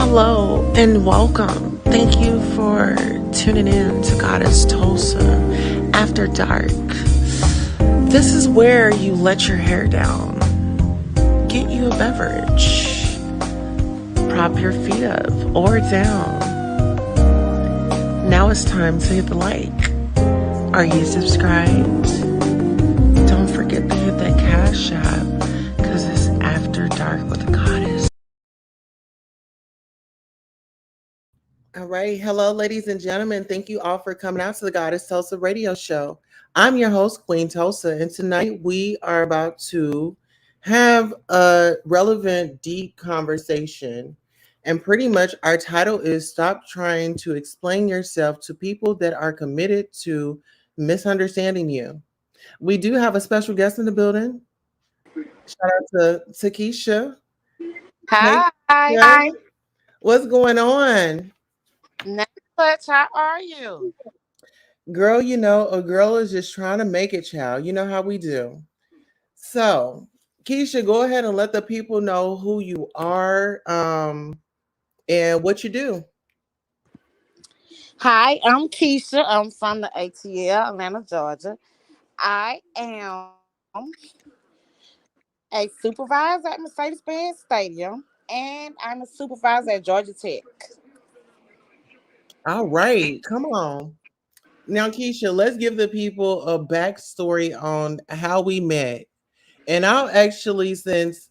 Hello and welcome. Thank you for tuning in to Goddess Tulsa After Dark. This is where you let your hair down, get you a beverage, prop your feet up or down. Now it's time to hit the like. Are you subscribed? Don't forget to hit that cash app because it's After Dark with a Goddess. All right. Hello, ladies and gentlemen. Thank you all for coming out to the Goddess Tulsa radio show. I'm your host, Queen Tulsa, and tonight we are about to have a relevant, deep conversation. And pretty much our title is Stop Trying to Explain Yourself to People That Are Committed to Misunderstanding You. We do have a special guest in the building. Shout out to Keisha. Hey, Hi. Keisha. What's going on? Not much. How are you? Girl, a girl is just trying to make it, child. You know how we do. So, Keisha, go ahead and let the people know who you are, and what you do. Hi, I'm Keisha. I'm from the ATL, Atlanta, Georgia. I am a supervisor at Mercedes-Benz Stadium, and I'm a supervisor at Georgia Tech. All right, come on. Now, Keisha, let's give the people a backstory on how we met. And I'll actually, since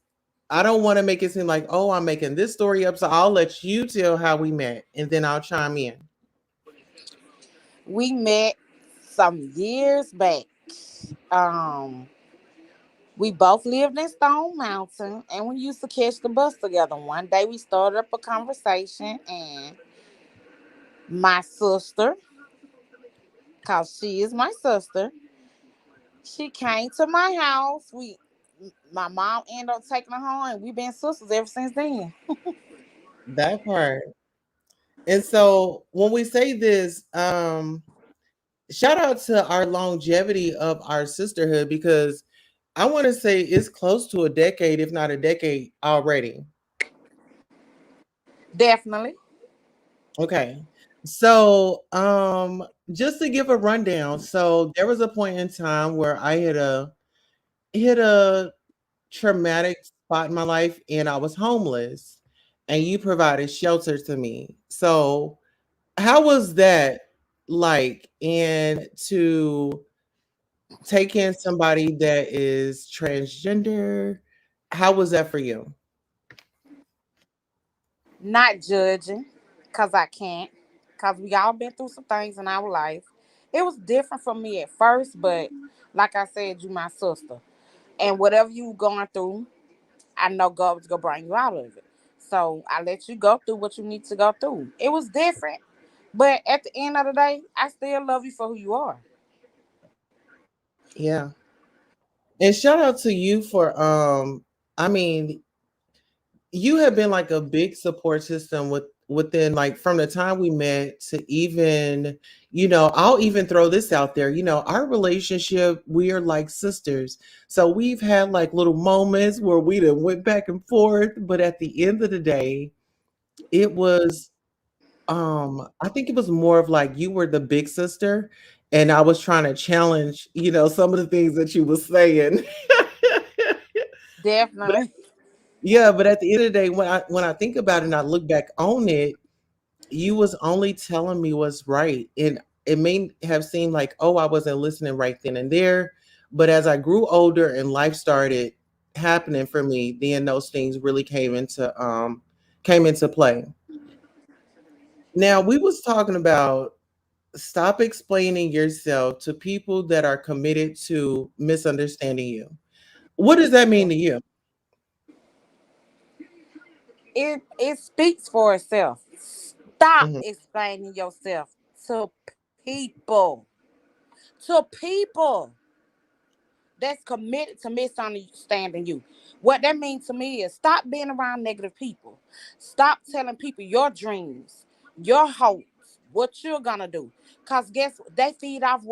I don't want to make it seem like, oh, I'm making this story up, so I'll let you tell how we met, and then I'll chime in. We met some years back. Um, we both lived in Stone Mountain, and we used to catch the bus together. One day, we started up a conversation, and my sister, cause she is my sister, she came to my house. My mom ended up taking her home, and we've been sisters ever since then. That part. And so when we say this, shout out to our longevity of our sisterhood because I want to say it's close to a decade, if not a decade already. Definitely. Okay. So, just to give a rundown, so there was a point in time where I hit a traumatic spot in my life and I was homeless and you provided shelter to me. So, how was that like and to take in somebody that is transgender? How was that for you? Not judging, cause I can't, cause we all been through some things in our life. It was different for me at first, but like I said, you my sister, and whatever you going through, I know God was gonna bring you out of it. So I let you go through what you need to go through. It was different, but at the end of the day, I still love you for who you are. Yeah. And shout out to you for I mean, you have been like a big support system within like from the time we met to even, I'll even throw this out there. Our relationship, we are like sisters. So we've had like little moments where we done went back and forth, but at the end of the day, it was I think it was more of like you were the big sister and I was trying to challenge, some of the things that you were saying. but Definitely. yeah, but at the end of the day, when I think about it and I look back on it, you was only telling me what's right. And it may have seemed like, oh, I wasn't listening right then and there. But as I grew older and life started happening for me, then those things really came into play. Now we was talking about stop explaining yourself to people that are committed to misunderstanding you. What does that mean to you? It speaks for itself. Stop Mhm. explaining yourself to people. To people that's committed to misunderstanding you. What that means to me is stop being around negative people. Stop telling people your dreams, your hopes, what you're gonna do. Cause guess what? They feed off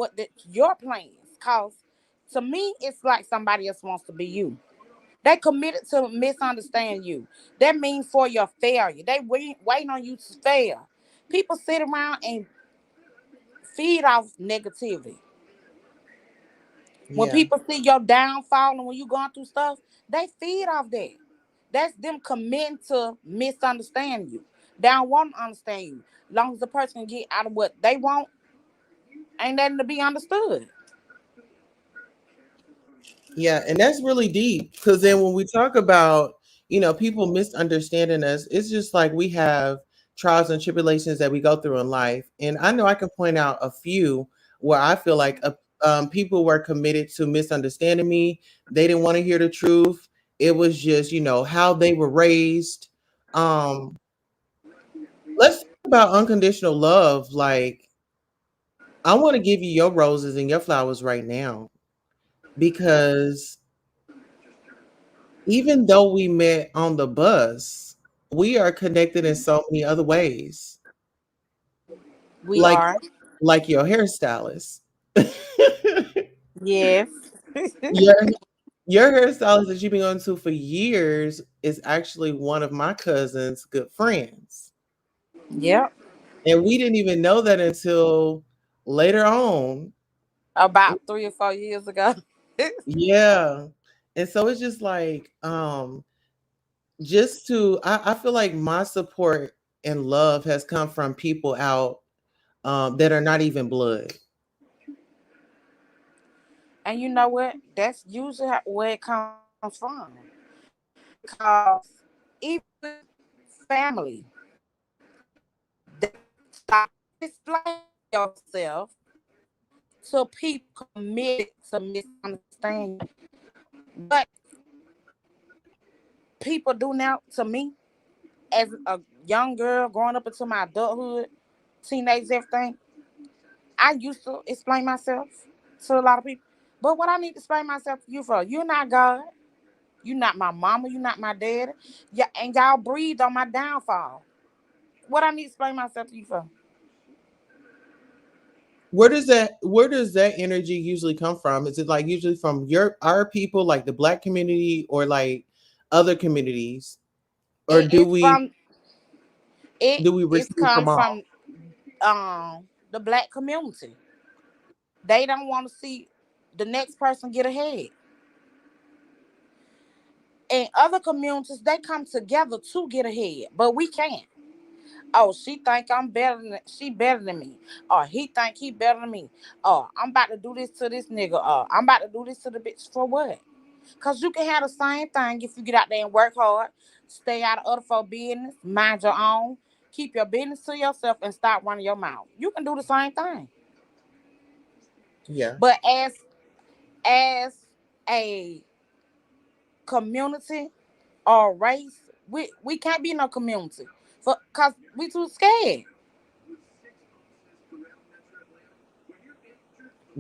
your plans. Cause to me, it's like somebody else wants to be you. They committed to misunderstand you. That means for your failure. They waiting on you to fail. People sit around and feed off negativity. When Yeah. people see your downfall and when you going through stuff, they feed off that. That's them committing to misunderstand you. They don't want to understand you. Long as the person can get out of what they want, ain't nothing to be understood. Yeah, and that's really deep because then when we talk about, people misunderstanding us, it's just like we have trials and tribulations that we go through in life. And I know I can point out a few where I feel like people were committed to misunderstanding me. They didn't want to hear the truth. It was just, how they were raised. Um, let's talk about unconditional love. Like, I want to give you your roses and your flowers right now because even though we met on the bus, we are connected in so many other ways. We Like are. like your hairstylist. Yes. your your hairstylist that you've been going to for years is actually one of my cousin's good friends. Yep. And we didn't even know that until later on. About 3 or 4 years ago. Yeah. And so it's just like just to I feel like my support and love has come from people out that are not even blood. And you know what? That's usually where it comes from. Because even with family, they stop explaining yourself to people committed to misunderstand you. What people do now to me as a young girl growing up into my adulthood, teenage everything, I used to explain myself to a lot of people. But what I need to explain myself to you for? You're not God. You're not my mama. You're not my dad. Yeah, and y'all breathed on my downfall. What I need to explain myself to you for? Where does that energy usually come from? Is it like usually from our people, like the black community, or like other communities? Or It do is we from it. do we It's receive come from all? from the black community. They don't want to see the next person get ahead. In other communities, they come together to get ahead, but we can't. Oh, she think I'm better than she better than me. Or he think he better than me. Oh, I'm about to do this to this nigga. I'm about to do this to the bitch for what? Cause you can have the same thing if you get out there and work hard, stay out of other folk business, mind your own, keep your business to yourself and stop running your mouth. You can do the same thing. Yeah, But as a community or race, we can't be no community. For cause we too scared.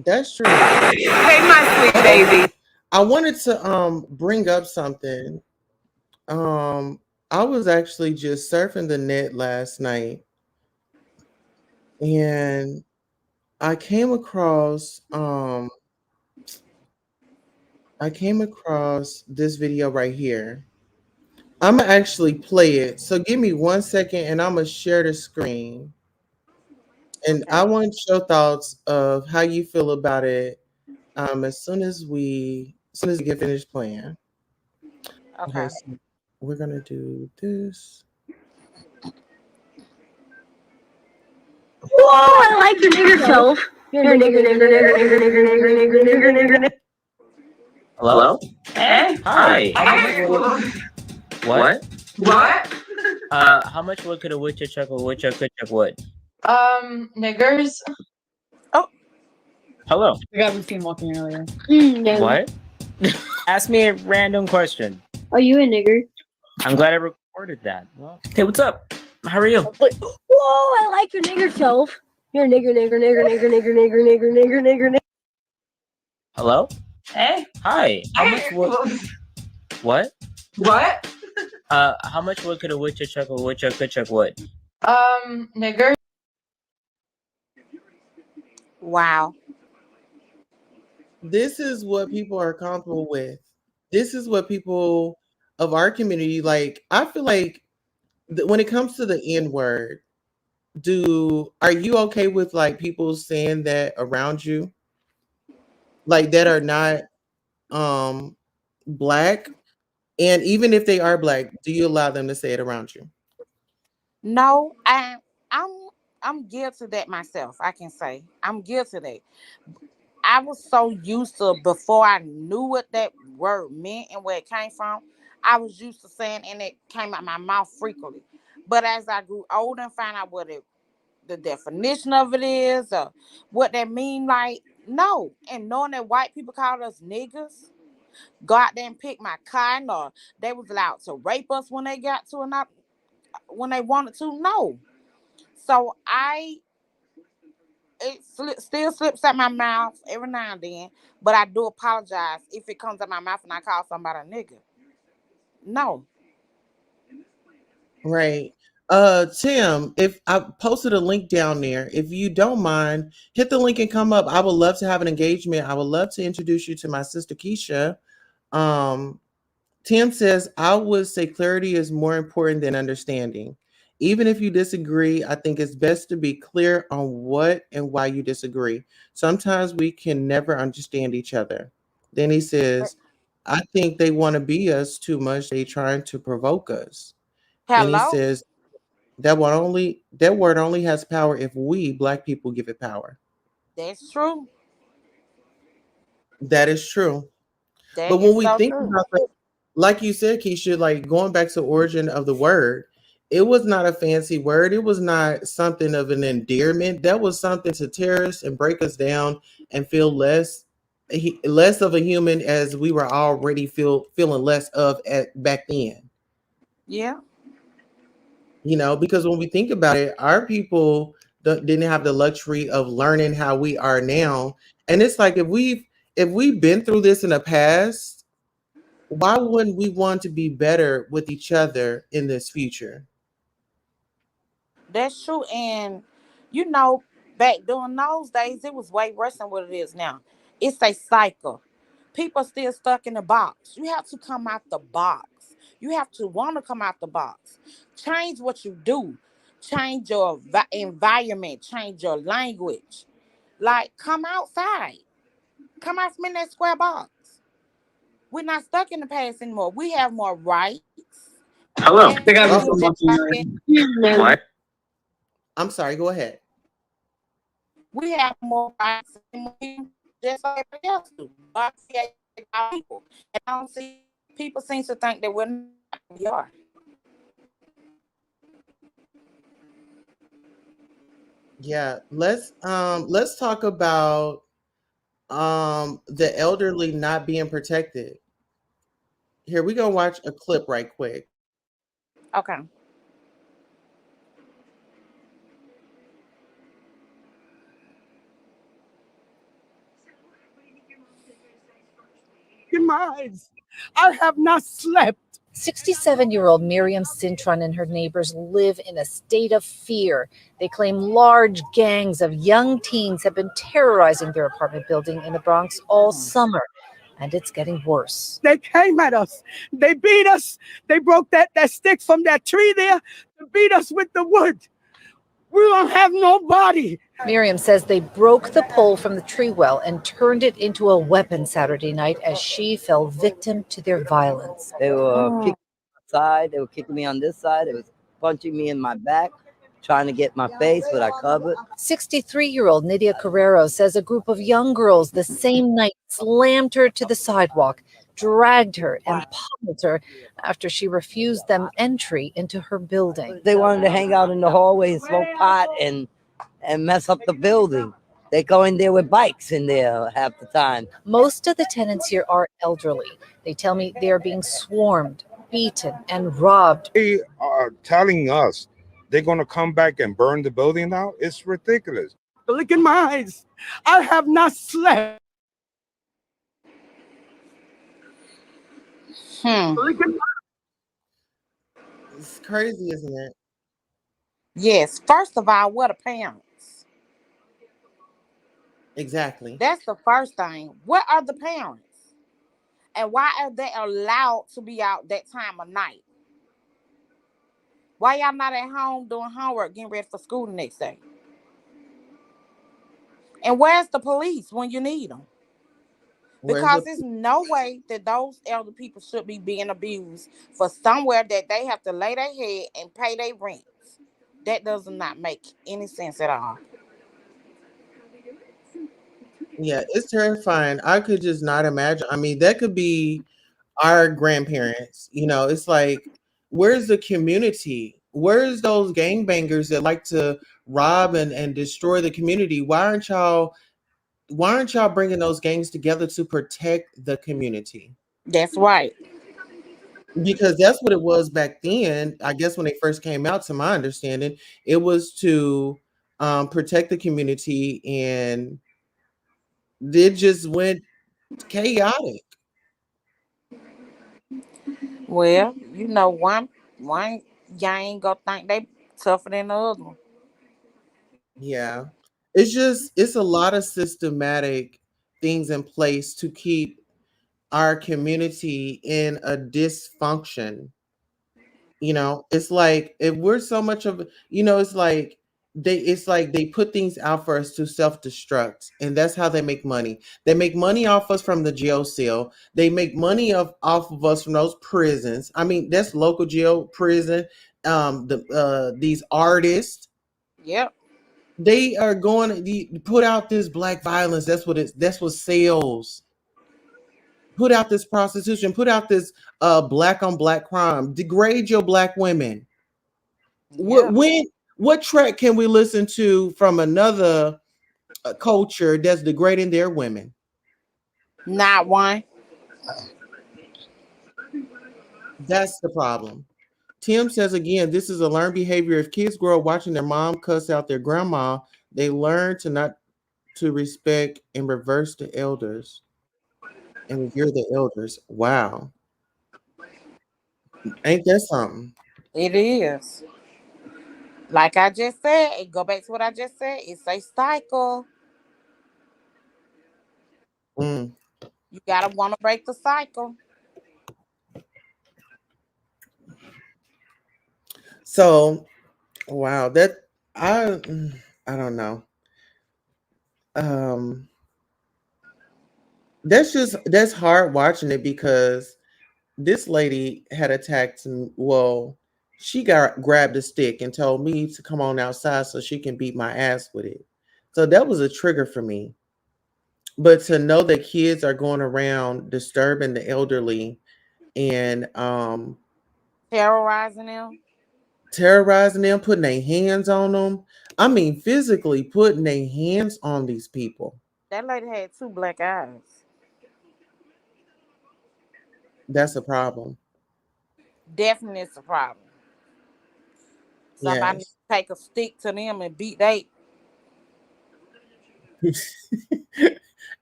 that's true. Hey, my sweet baby. I wanted to bring up something. I was actually just surfing the net last night and I came across this video right here. I'm gonna actually play it. So give me 1 second and I'm gonna share the screen. And I Okay. want your thoughts of how you feel about it as soon as we get finished playing. Okay, Okay. so we're gonna do this. Whoa, I like your nigger self. You're a nigger, nigger, nigger, nigger, nigger, nigger, nigger, nigger, nigger, nigger. Hello? Hello? Hey? Hi. How much Hey? wood? What? What? How much wood could a woodchuck chuck or woodchuck could chuck wood? Niggers. Oh, Hello. We got this team walking earlier. No. What? Ask me a random question. Are you a nigger? I'm glad I recorded that. Well, hey, what's up? How are you? Whoa, I like your nigger self. You're a nigger, nigger, nigger, nigger, nigger, nigger, nigger, nigger, nigger, nigger. Hello? Hey? Hi. How much wood? What? What? How much wood could a woodchuck chuck or woodchuck could chuck wood? Nigger. wow. This is what people are comfortable with. this is what people of our community like. I feel like when it comes to the N word, do are you okay with like people saying that around you, like that are not um black, and even if they are black, do you allow them to say it around you? No, I'm I'm guilty of that myself. I can say I'm guilty of that. I was so used to before I knew what that word meant and where it came from. I was used to saying, and it came out my mouth frequently. But as I grew older and found out what the definition of it is, or what that mean, like no, and knowing that white people called us niggas, go out there and pick my cotton, or they was allowed to rape us when they got to enough when they wanted to. No, so still slips out my mouth every now and then, but I do apologize if it comes out my mouth and I call somebody a nigga. No, Right. Tim, if I posted a link down there, if you don't mind, hit the link and come up. I would love to have an engagement. I would love to introduce you to my sister Keisha. Um, Tim says, I would say clarity is more important than understanding. Even if you disagree, I think it's best to be clear on what and why you disagree. Sometimes we can never understand each other. Then he says, I think they want to be us too much. They trying to provoke us. And he hello, says, that word only has power if we black people give it power. that's true. That is true. But That when is we so think true. about that, like you said, Keisha, like going back to the origin of the word, it was not a fancy word. It was not something of an endearment. That was something to tear us and break us down and feel less of a human as we were already feeling less of at back then. Yeah, Because when we think about it, our people didn't have the luxury of learning how we are now. And it's like if we've been through this in the past, why wouldn't we want to be better with each other in this future? that's true. And you know, back during those days, it was way worse than what it is now. It's a cycle. People still stuck in the box. You have to come out the box. You have to want to come out the box. Change what you do. Change your environment. Change your language. Like, come outside. Come out from in that square box. We're not stuck in the past anymore. We have more rights. Hello. I think I have Every Oh, some just months in like what? I'm sorry. Go ahead. we have more rights and more freedom just like everybody else do. God created our people. And I don't see people seem to think that we're not. We are. Yeah, let's talk about the elderly not being protected. Here we go watch a clip right quick. Okay. Demise. I have not slept. 67-year-old Miriam Cintron and her neighbors live in a state of fear. They claim large gangs of young teens have been terrorizing their apartment building in the Bronx all summer, and it's getting worse. They came at us. They beat us. They broke that stick from that tree there to beat us with the wood. We don't have nobody. Miriam says they broke the pole from the tree well and turned it into a weapon Saturday night as she fell victim to their violence. They were Mm. kicking me outside. They were kicking me on this side. They was punching me in my back, trying to get my face, but I covered. 63-year-old Nydia Carrero says a group of young girls the same night slammed her to the sidewalk, dragged her, and pummeled her after she refused them entry into her building. They wanted to hang out in the hallway and smoke pot and mess up the building. They go in there with bikes in there half the time. Most of the tenants here are elderly. They tell me they are being swarmed, beaten, and robbed. They are telling us they're going to come back and burn the building down. It's ridiculous. Look in my eyes. I have not slept. Hmm. Look in It's crazy, isn't it? Yes. First of all, what are parents? Exactly. That's the first thing. What are the parents? And why are they allowed to be out that time of night? Why y'all not at home doing homework, getting ready for school the next day? And where's the police when you need them? Where's Because the there's no way that those elder people should be being abused for somewhere that they have to lay their head and pay their rents. That does not make any sense at all. Yeah, it's terrifying. I could just not imagine. I mean, that could be our grandparents. It's like, where's the community? Where's those gangbangers that like to rob and destroy the community? Why aren't y'all bringing those gangs together to protect the community? That's right. Because that's what it was back then. I guess when they first came out, to my understanding, it was to protect the community, and it just went chaotic. Well, one y'all ain't gonna think they tougher than the other one. Yeah. It's a lot of systematic things in place to keep our community in a dysfunction. It's like, if we're so much of, it's like they put things out for us to self-destruct, and that's how they make money. They make money off us from the jail cell. They make money off of us from those prisons. I mean, that's local jail, prison. These artists, Yep. they are going to put out this black violence. That's what sells. Put out this prostitution, put out this black on black crime, degrade your black women. What Yep. when what track can we listen to from another culture that's degrading their women? Not one. That's the problem. Tim says again, this is a learned behavior. If kids grow up watching their mom cuss out their grandma, they learn to not to respect and reverse the elders and revere the elders. Wow. Ain't that something? It is. Like I just said, it go back to what I just said. It's a cycle. Mm. You gotta want to break the cycle. So, wow, I don't know. Um that's hard watching it, because this lady had attacked me. Well, she got grabbed a stick and told me to come on outside so she can beat my ass with it. So that was a trigger for me. But to know that kids are going around disturbing the elderly and Terrorizing them. terrorizing them, putting their hands on them. I mean, physically putting their hands on these people. That lady had two black eyes. That's a problem. Definitely it's a problem. Somebody need Yes. to take a stick to them and beat they.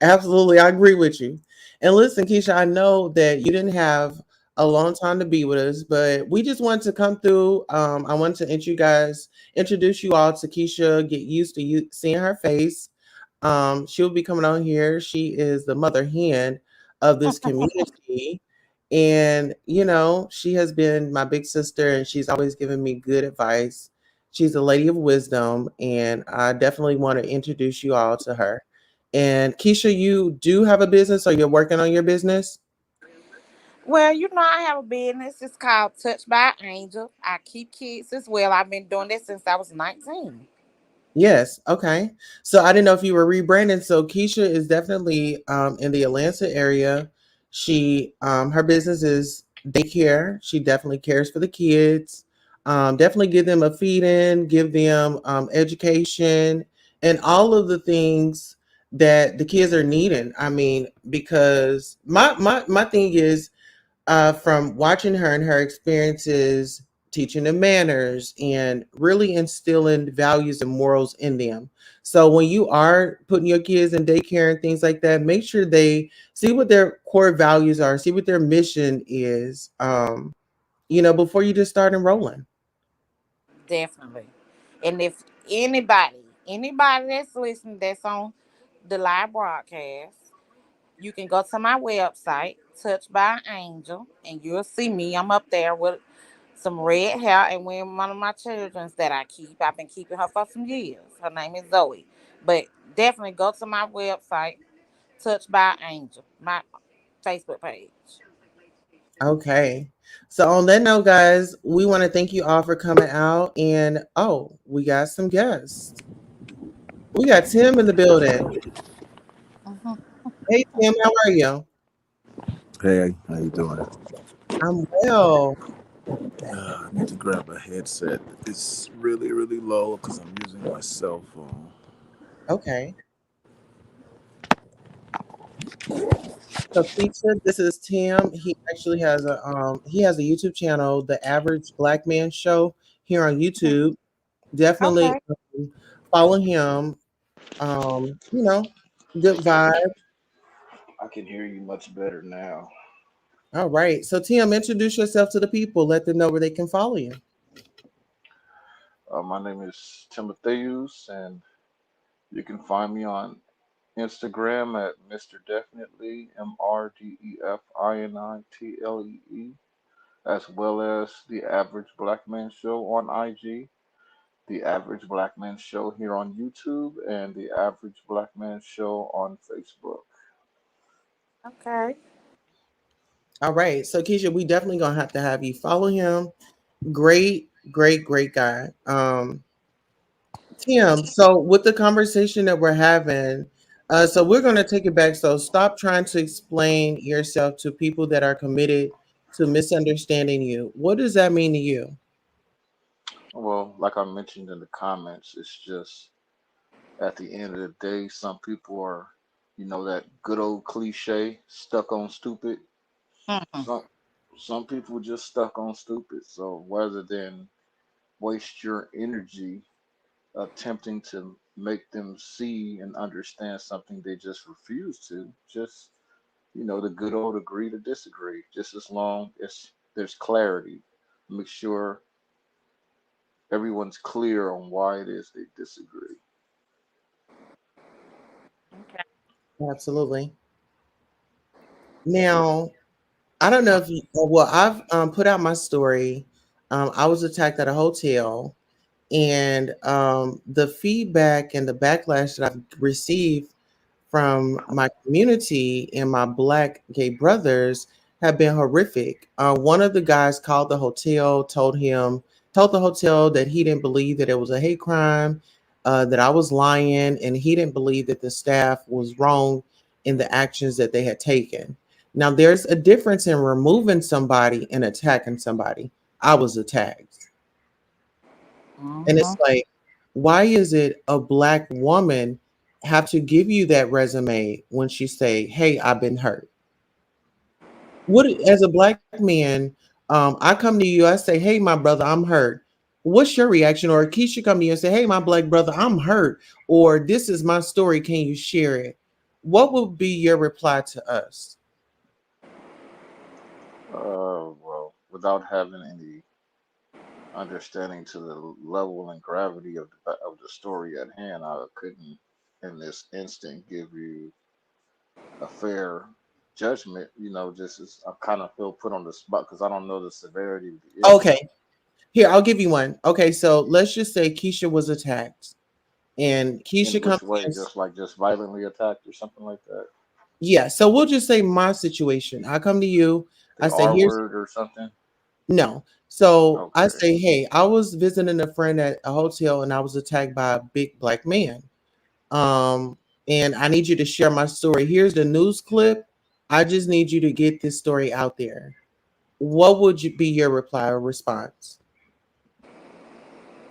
Absolutely, I agree with you. And listen, Keisha, I know that you didn't have a long time to be with us, but we just wanted to come through. I wanted to introduce you all to Keisha, get used to you seeing her face. She'll be coming on here. She is the mother hen of this community. And, she has been my big sister, and she's always given me good advice. She's a lady of wisdom, and I definitely want to introduce you all to her. And Keisha, you do have a business, or you're working on your business? Well, I have a business. It's called Touch by Angel. I keep kids as well. I've been doing this since I was 19. Yes. Okay. So I didn't know if you were rebranding. So Keisha is definitely in the Atlanta area. Her business is daycare. She definitely cares for the kids. Definitely give them a feed in, give them education, and all of the things that the kids are needing. I mean, because my thing is, from watching her and her experiences, teaching them manners and really instilling values and morals in them. So when you are putting your kids in daycare and things like that, make sure they see what their core values are, see what their mission is, before you just start enrolling. Definitely. And if anybody that's listening that's on the live broadcast, you can go to my website, Touched by an Angel, and you'll see me. I'm up there with some red hair and wearing one of my children's that I keep. I've been keeping her for some years. Her name is Zoe. But definitely go to my website, Touched by an Angel, my Facebook page. Okay. So on that note, guys, we want to thank you all for coming out. And oh, we got some guests. We got Tim in the building. Mhm. Hey Tim, how are you? Hey, how you doing? I'm well. I need to grab a headset. It's really, really low because I'm using my cell phone. Okay. So Keisha, this is Tim. He actually has a YouTube channel, The Average Black Man Show, here on YouTube. Definitely Okay. follow him. You know, good vibe. I can hear you much better now. All right. So Tim, introduce yourself to the people. Let them know where they can follow you. My name is Timotheus, and you can find me on Instagram at Mr. Definitely, MrDefiniTlee, as well as The Average Black Man Show on IG, The Average Black Man Show here on YouTube, and The Average Black Man Show on Facebook. Okay. All right. So Keisha, we definitely gonna have to have you follow him. Great, great, great guy. Tim, so with the conversation that we're having, so we're gonna take it back. So stop trying to explain yourself to people that are committed to misunderstanding you. What does that mean to you? Well, like I mentioned in the comments, it's just at the end of the day, some people are, that good old cliche, stuck on stupid. Mhm. Some some people just stuck on stupid. So rather than waste your energy attempting to make them see and understand something they just refuse to, just the good old agree to disagree. Just as long as there's clarity, make sure everyone's clear on why it is they disagree. Okay. Absolutely. Now, I don't know if you, well, I've put out my story. I was attacked at a hotel, and the feedback and the backlash that I've received from my community and my black gay brothers have been horrific. One of the guys called the hotel, told the hotel that he didn't believe that it was a hate crime, that I was lying, and he didn't believe that the staff was wrong in the actions that they had taken. Now, there's a difference in removing somebody and attacking somebody. I was attacked. And it's Mhm. like, why is it a black woman have to give you that resume when she say, "Hey, I've been hurt"? What as a black man, I come to you, I say, "Hey, my brother, I'm hurt." What's your reaction? Or Keisha come to you and say, "Hey, my black brother, I'm hurt," or "This is my story. Can you share it?" What would be your reply to us? Well, without having any understanding to the level and gravity of the story at hand, I couldn't, in this instant, give you a fair judgment. Just as I kind of feel put on the spot because I don't know the severity of the issue. Okay, here I'll give you one. Okay, so let's just say Keisha was attacked, and In Keisha comes which way? in. Just violently attacked or something like that? Yeah, so we'll just say my situation. I come to you, I The say, R here's word or something? no. So I Okay. say, hey, I was visiting a friend at a hotel and I was attacked by a big black man. Um, and I need you to share my story. Here's the news clip. I just need you to get this story out there. What would you be your reply or response?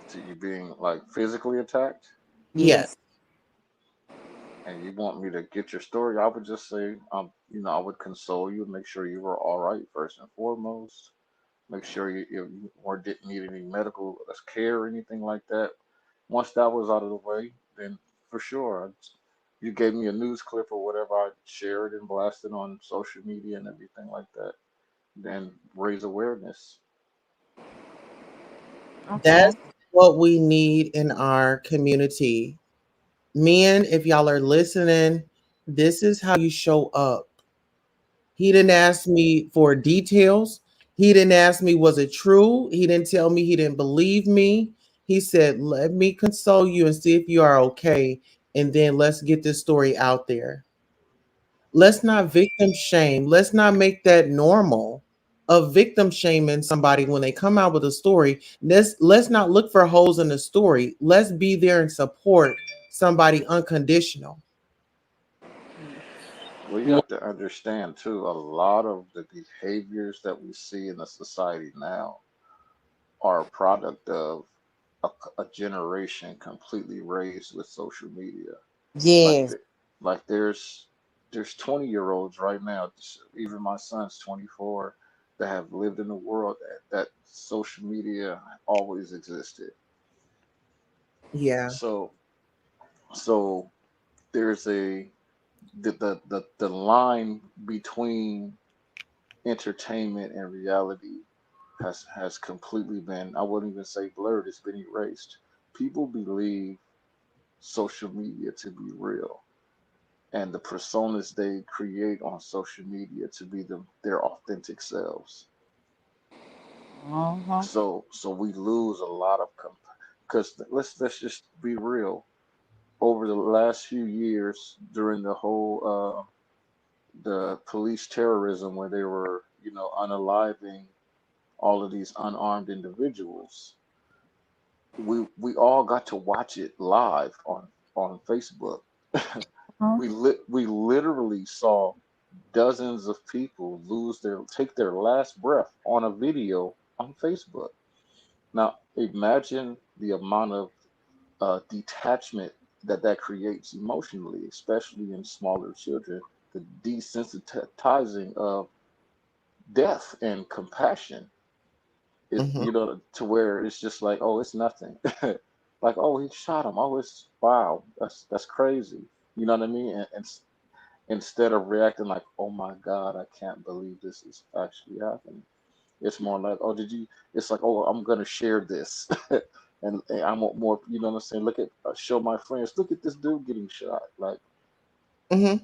To you being like physically attacked, Yes. Yes. and you want me to get your story, I would just say, I would console you and make sure you were all right first and foremost. Make sure you or didn't need any medical care or anything like that. Once that was out of the way, then for sure, you gave me a news clip or whatever, I shared and blasted on social media and everything like that. Then raise awareness. Okay. That's what we need in our community. Men, if y'all are listening, this is how you show up. He didn't ask me for details. He didn't ask me, was it true? He didn't tell me he didn't believe me. He said, let me console you and see if you are okay. And then let's get this story out there. Let's not victim shame. Let's not make that normal of victim shaming somebody when they come out with a story. Let's not look for holes in the story. Let's be there and support somebody unconditional. Well, you have to understand too, a lot of the behaviors that we see in the society now are a product of a, a generation completely raised with social media. Like Yes. the, like there's 20-year-olds right now, even my son's 24, that have lived in a world that social media always existed. Yeah. So so there's the line between entertainment and reality has completely been, I wouldn't even say blurred, it's been erased. People believe social media to be real, and the personas they create on social media to be their authentic selves. Uh-huh. So we lose a lot of because let's just be real. Over the last few years, during the whole the police terrorism, where they were, unaliving all of these unarmed individuals, we all got to watch it live on Facebook. We literally saw dozens of people take their last breath on a video on Facebook. Now imagine the amount of detachment that creates emotionally, especially in smaller children. The desensitizing of death and compassion, it Hmm. to where it's just like, oh, it's nothing. Like, oh, he shot him. Oh, it's wow, that's crazy. You know what I mean? And instead of reacting like, oh my God, I can't believe this is actually happening. It's more like, oh, did you? It's like, oh, I'm gonna share this, and I want more. You know what I'm saying? Look at show my friends. Look at this dude getting shot. Hmm.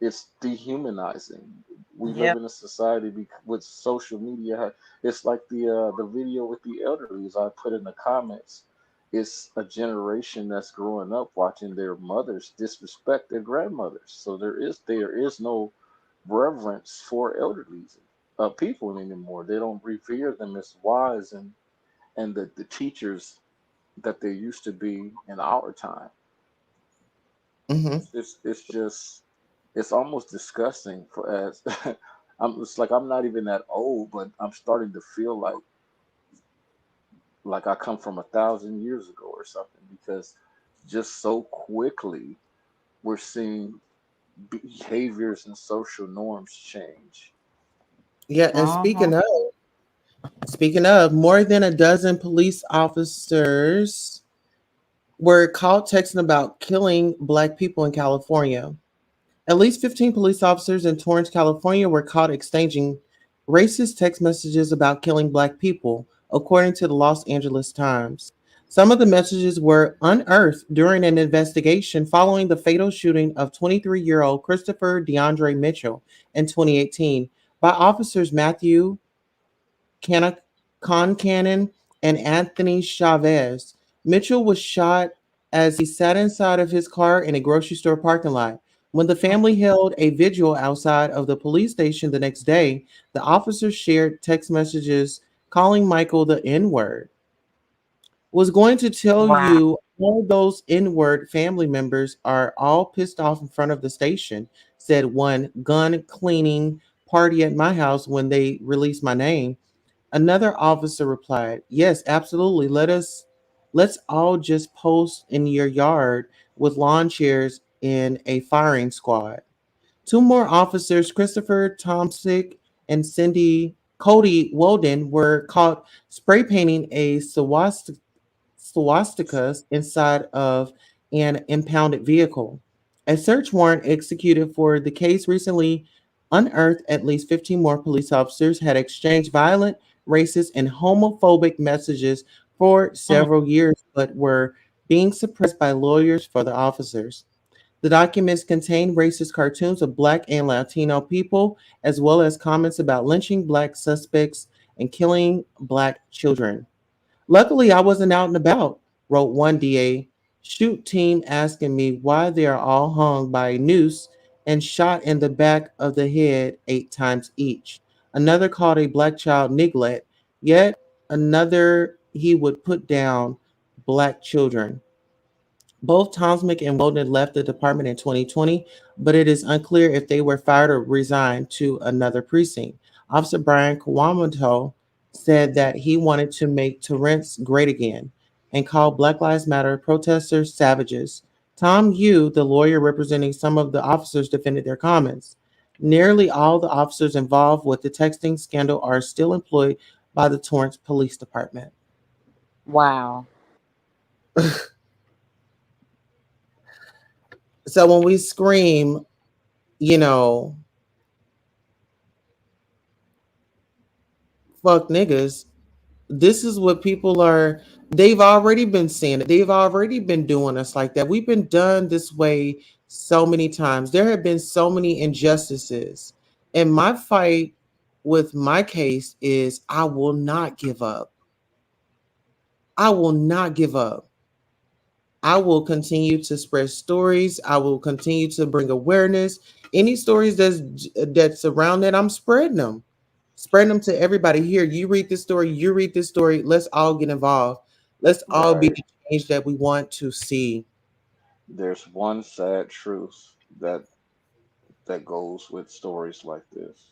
It's dehumanizing. We live Yep. in a society with social media. It's like the video with the elderly, as I put in the comments. It's a generation that's growing up watching their mothers disrespect their grandmothers. So there is no reverence for elderly people anymore. They don't revere them as wise and the teachers that they used to be in our time. Hmm. It's just it's almost disgusting for as it's like I'm not even that old, but I'm starting to feel like I come from 1,000 years ago or something, because just so quickly we're seeing behaviors and social norms change. Yeah. And Uh-huh. speaking of, more than a dozen police officers were caught texting about killing black people in California. At least 15 police officers in Torrance, California were caught exchanging racist text messages about killing black people, according to the Los Angeles Times. Some of the messages were unearthed during an investigation following the fatal shooting of 23-year-old Christopher DeAndre Mitchell in 2018 by officers Matthew Cana- Concannon and Anthony Chavez. Mitchell was shot as he sat inside of his car in a grocery store parking lot. When the family held a vigil outside of the police station the next day, the officers shared text messages calling Michael the N word. Was going to tell Wow. you all those N word family members are all pissed off in front of the station, said one gun cleaning party at my house when they released my name. Another officer replied, "Yes, absolutely. Let's all just post in your yard with lawn chairs in a firing squad." Two more officers, Christopher Tomsick and Cindy Cody Weldon, were caught spray painting a swastikas inside of an impounded vehicle. A search warrant executed for the case recently unearthed at least 15 more police officers had exchanged violent, racist, and homophobic messages for Mm. several years, but were being suppressed by lawyers for the officers. The documents contain racist cartoons of Black and Latino people, as well as comments about lynching Black suspects and killing Black children. Luckily, I wasn't out and about, wrote one DA. Shoot team asking me why they are all hung by a noose and shot in the back of the head 8 times each. Another called a Black child neglect, yet another he would put down Black children. Both Tomsmick and Woden left the department in 2020, but it is unclear if they were fired or resigned to another precinct. Officer Brian Kawamoto said that he wanted to make Torrance great again and called Black Lives Matter protesters savages. Tom Yu, the lawyer representing some of the officers, defended their comments. Nearly all the officers involved with the texting scandal are still employed by the Torrance Police Department. Wow. So when we scream, you know, fuck niggas, this is what people are, they've already been saying it. They've already been doing us like that. We've been done this way so many times. There have been so many injustices. And my fight with my case is I will not give up. I will not give up. I will continue to spread stories. I will continue to bring awareness. Any stories that's around that, I'm spreading them. Spreading them to everybody. Here, you read this story, you read this story. Let's all get involved. Let's all be Right. the change that we want to see. There's one sad truth that goes with stories like this.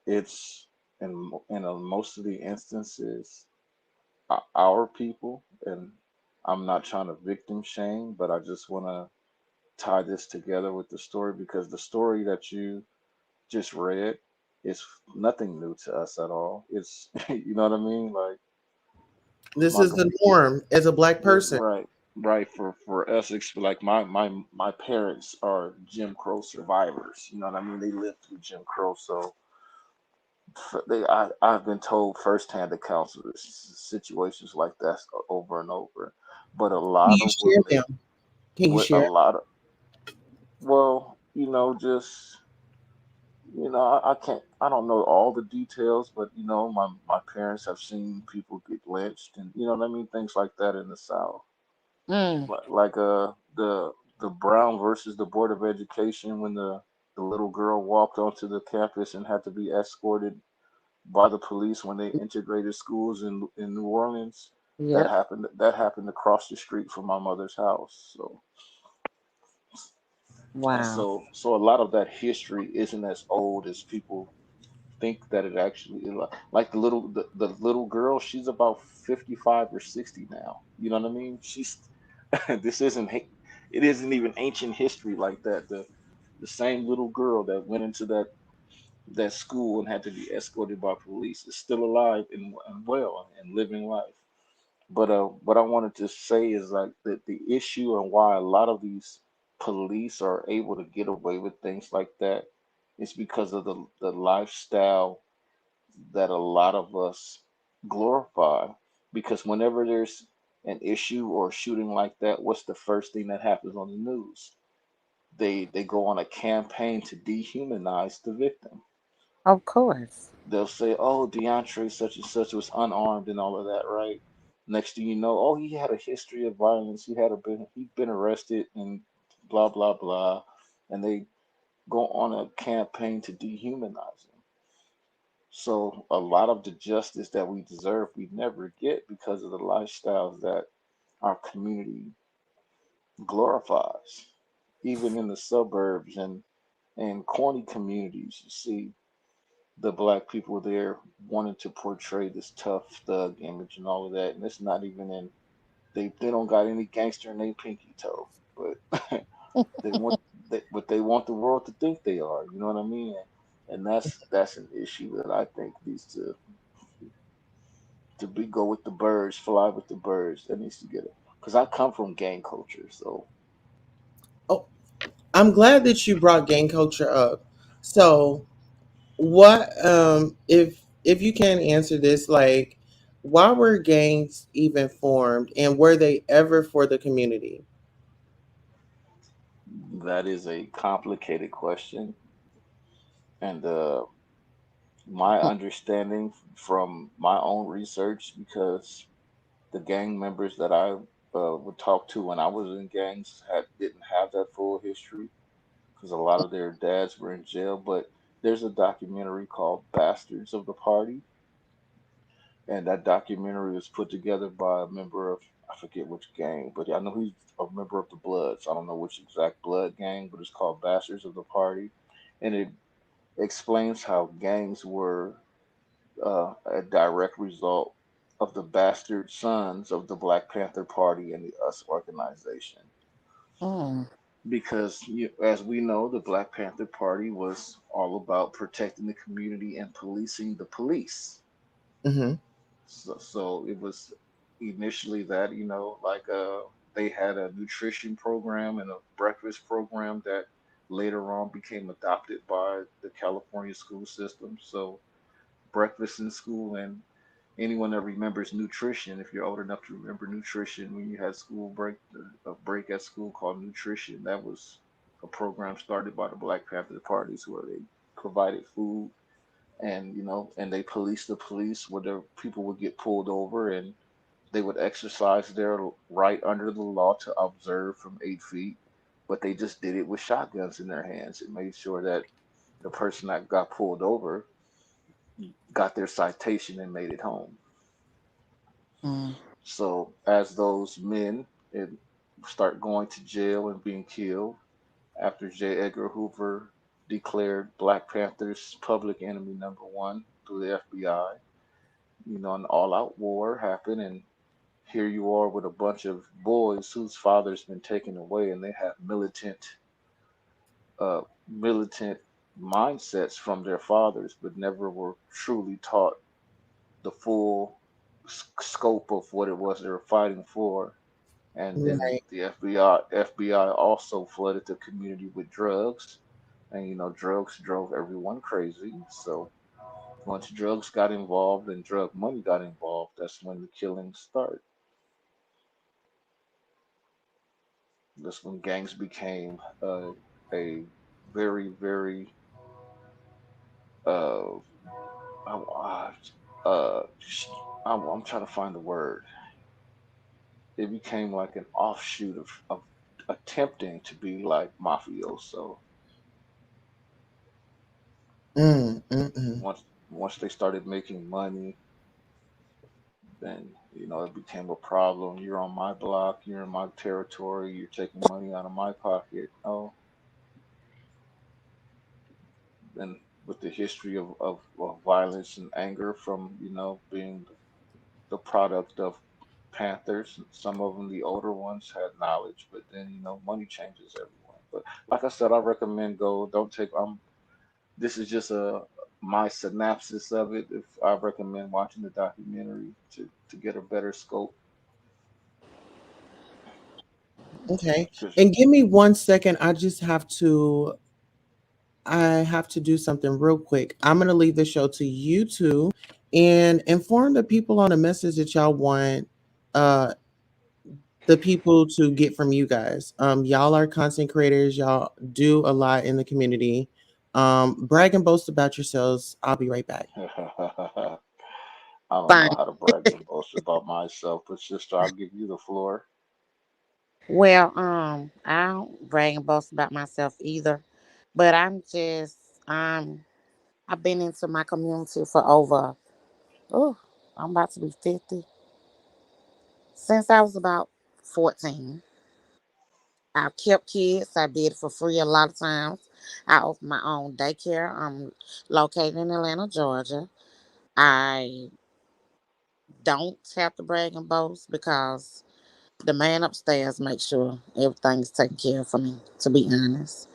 It's in most of the instances our people, and I'm not trying to victim shame, but I just want to tie this together with the story because the story that you just read is nothing new to us at all. It's you know what I mean? Like This my is the norm as a Black person. right, right for us, like my parents are Jim Crow survivors. You know what I mean? They lived through Jim Crow, so I've been told firsthand accounts of situations like that over and over. But a Can lot you of share them? Can you what a share? lot of well, just I can't, I don't know all the details, but my parents have seen people get lynched, and you know what I mean, things like that in the South. Mm. Like the Brown versus the Board of Education when the little girl walked onto the campus and had to be escorted by the police when they integrated schools in New Orleans. Yep. That happened across the street from my mother's house. Wow. So a lot of that history isn't as old as people think that it actually is. Like the little girl, she's about 55 or 60 now. You know what I mean? She's this isn't it isn't even ancient history like that. The same little girl that went into that school and had to be escorted by police is still alive and well and living life. But what I wanted to say is like the issue and why a lot of these police are able to get away with things like that is because of the lifestyle that a lot of us glorify. Because whenever there's an issue or shooting like that, what's the first thing that happens on the news? They go on a campaign to dehumanize the victim. Of course. They'll say, "Oh, DeAndre such and such was unarmed and all of that, right?" Next thing you know, oh, he had a history of violence. He'd been arrested and blah blah blah, and they go on a campaign to dehumanize him. So a lot of the justice that we deserve, we never get because of the lifestyles that our community glorifies. Even in the suburbs and corny communities, you see the black people there wanting to portray this tough thug image and all of that, and it's not even in. They don't got any gangster in their pinky toe, but they want but they want the world to think they are. You know what I mean? And that's an issue that I think needs to be go with the birds, fly with the birds. That needs to get it because I come from gang culture, so Oh, I'm glad that you brought gang culture up. So, what if you can answer this, like, why were gangs even formed and were they ever for the community? That is a complicated question, and my understanding from my own research, because the gang members that I would talk to when I was in gangs didn't have that full history because a lot of their dads were in jail. But there's a documentary called Bastards of the Party, and that documentary was put together by a member of, I forget which gang, but I know he's a member of the Bloods. I don't know which exact Blood gang, but it's called Bastards of the Party, and it explains how gangs were a direct result of the bastard sons of the Black Panther Party and the US organization. Mm. Because, as we know, the Black Panther Party was all about protecting the community and policing the police. Hmm. So it was initially that, like they had a nutrition program and a breakfast program that later on became adopted by the California school system. So breakfast in school, and anyone that remembers nutrition, if you're old enough to remember nutrition, when you had school break, a break at school called nutrition, that was a program started by the Black Panther parties where they provided food, and and they policed the police where the people would get pulled over, and they would exercise their right under the law to observe from 8 feet, but they just did it with shotguns in their hands. It made sure that the person that got pulled over got their citation and made it home. Mm. So as those men start going to jail and being killed, after J. Edgar Hoover declared Black Panthers public enemy number one through the FBI, an all-out war happened, and here you are with a bunch of boys whose father's been taken away, and they have militant mindsets from their fathers, but never were truly taught the full scope of what it was they were fighting for. And then Right. the FBI also flooded the community with drugs, and drugs drove everyone crazy. So once drugs got involved and drug money got involved, that's when the killings start. That's when gangs became a very, very uh, uh, uh, I'm trying to find the word. It became like an offshoot of attempting to be like mafioso. Mm. Once they started making money, then it became a problem. You're on my block, you're in my territory, you're taking money out of my pocket. Oh, and with the history of violence and anger from being the product of Panthers, some of them, the older ones, had knowledge, but then money changes everyone. But like I said, I recommend go. Don't take. This is just a my synopsis of it. If I recommend watching the documentary to get a better scope, Okay. because And give me 1 second. I have to do something real quick. I'm going to leave the show to you two and inform the people on the message that y'all want uh the people to get from you guys. Y'all are content creators. Y'all do a lot in the community. Brag and boast about yourselves. I'll be right back. I don't know Fine. how to brag and boast about myself, but sister, I'll give you the floor. Well, I don't brag and boast about myself either, but I've been into my community for over, oh, I'm about to be 50, since I was about 14. I've kept kids. I did it for free a lot of times. I opened my own daycare. I'm located in Atlanta, Georgia. I don't have to brag and boast because the man upstairs makes sure everything's taken care of for me, to be honest.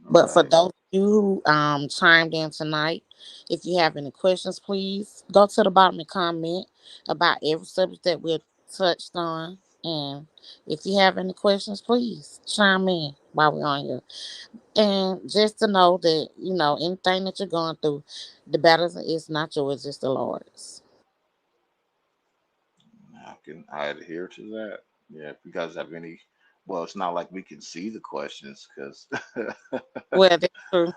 But for Right. those of you who chimed in tonight, if you have any questions, please go to the bottom and comment about every subject that we've touched on. And if you have any questions, please chime in while we're on here. And just to know that, anything that you're going through, the battle is not yours, it's the Lord's. I adhere to that. Yeah. If you guys have any Well, it's not like we can see the questions because Well, that's true.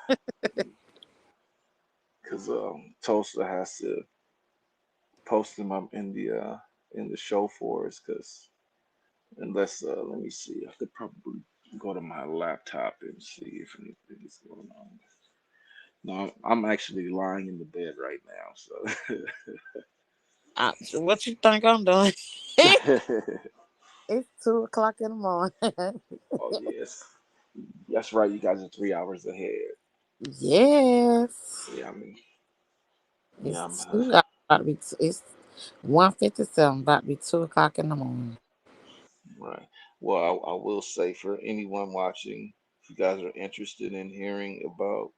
Toaster has to post them up in the show for us. Because unless let me see, I could probably go to my laptop and see if anything is going on. No, I'm actually lying in the bed right now, so What you think I'm doing? It's 2 o'clock in the morning. oh yes, that's right. You guys are 3 hours ahead. Yes. Yeah, I mean, yeah, It's 2 hours. About to be it's 1:57. About to be 2 o'clock in the morning. right. Well, I will say for anyone watching, if you guys are interested in hearing about,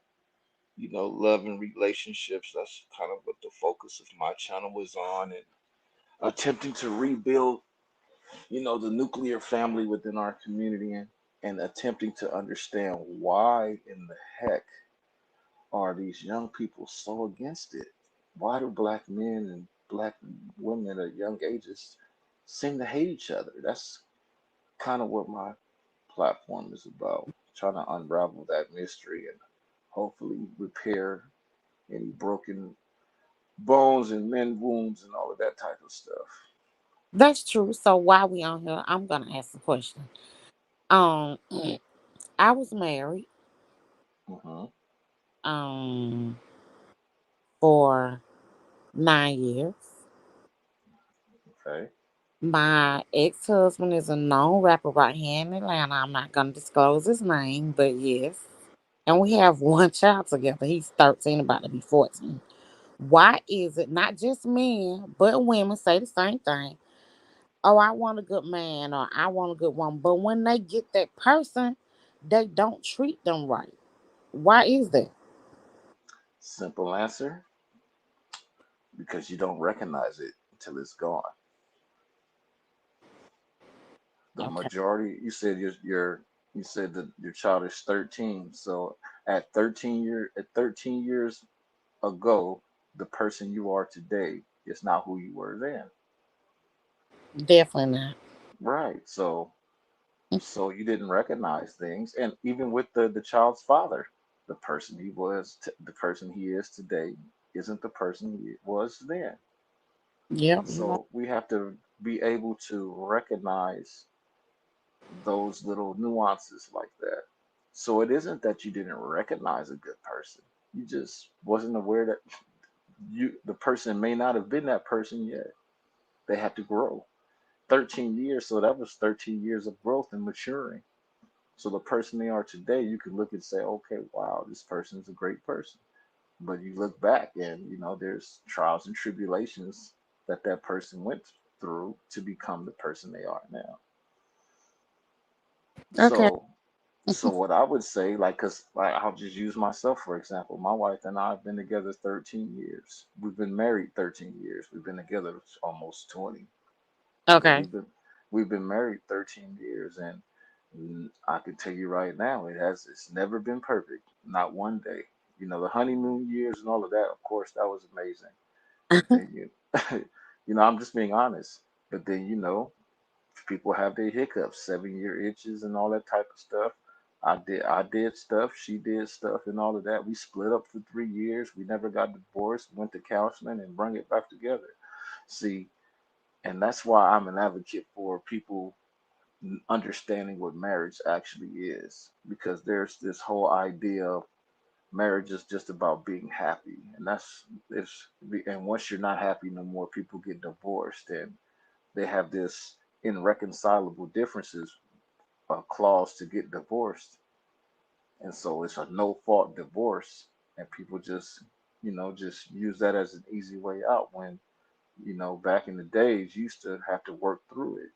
love and relationships, that's kind of what the focus of my channel is on, and attempting to rebuild, the nuclear family within our community, and attempting to understand why in the heck are these young people so against it? Why do black men and black women at young ages seem to hate each other? That's kind of what my platform is about, trying to unravel that mystery and hopefully repair any broken bones and men wounds and all of that type of stuff. That's true. So while we on here, I'm gonna ask a question. Um, I was married Hmm. um for 9 years. Okay. My ex husband is a known rapper right here in Atlanta. I'm not gonna disclose his name, but yes. And we have one child together. He's 13, about to be 14. Why is it not just men, but women say the same thing? Oh, I want a good man or I want a good woman. But when they get that person, they don't treat them right. Why is that? Simple answer, because you don't recognize it until it's gone. The Okay. majority, you said that your child is 13. So at 13 years ago, the person you are today is not who you were then. Definitely not. Right. So you didn't recognize things, and even with the child's father, the person he is today isn't the person he was then. Yep, you're right. So we have to be able to recognize those little nuances like that. So it isn't that you didn't recognize a good person. You just wasn't aware that the person may not have been that person yet. They had to grow. 13 years, so that was 13 years of growth and maturing. So the person they are today, you can look and say, okay, wow, this person is a great person. But you look back and, there's trials and tribulations that person went through to become the person they are now. Okay. So, so what I would say, like, cause like, I'll just use myself for example. My wife and I have been together 13 years. We've been married 13 years. We've been together almost 20. But Okay. we've been married 13 years, and I can tell you right now, it's never been perfect, not one day. The honeymoon years and all of that, of course, that was amazing. But then I'm just being honest. But then people have their hiccups, 7 year itches and all that type of stuff. I did stuff, she did stuff and all of that. We split up for 3 years. We never got divorced, went to counseling and bring it back together. See, and that's why I'm an advocate for people understanding what marriage actually is, because there's this whole idea of marriage is just about being happy, and and once you're not happy no more, people get divorced, and they have this irreconcilable differences clause to get divorced, and so it's a no fault divorce, and people just use that as an easy way out, when back in the days you used to have to work through it.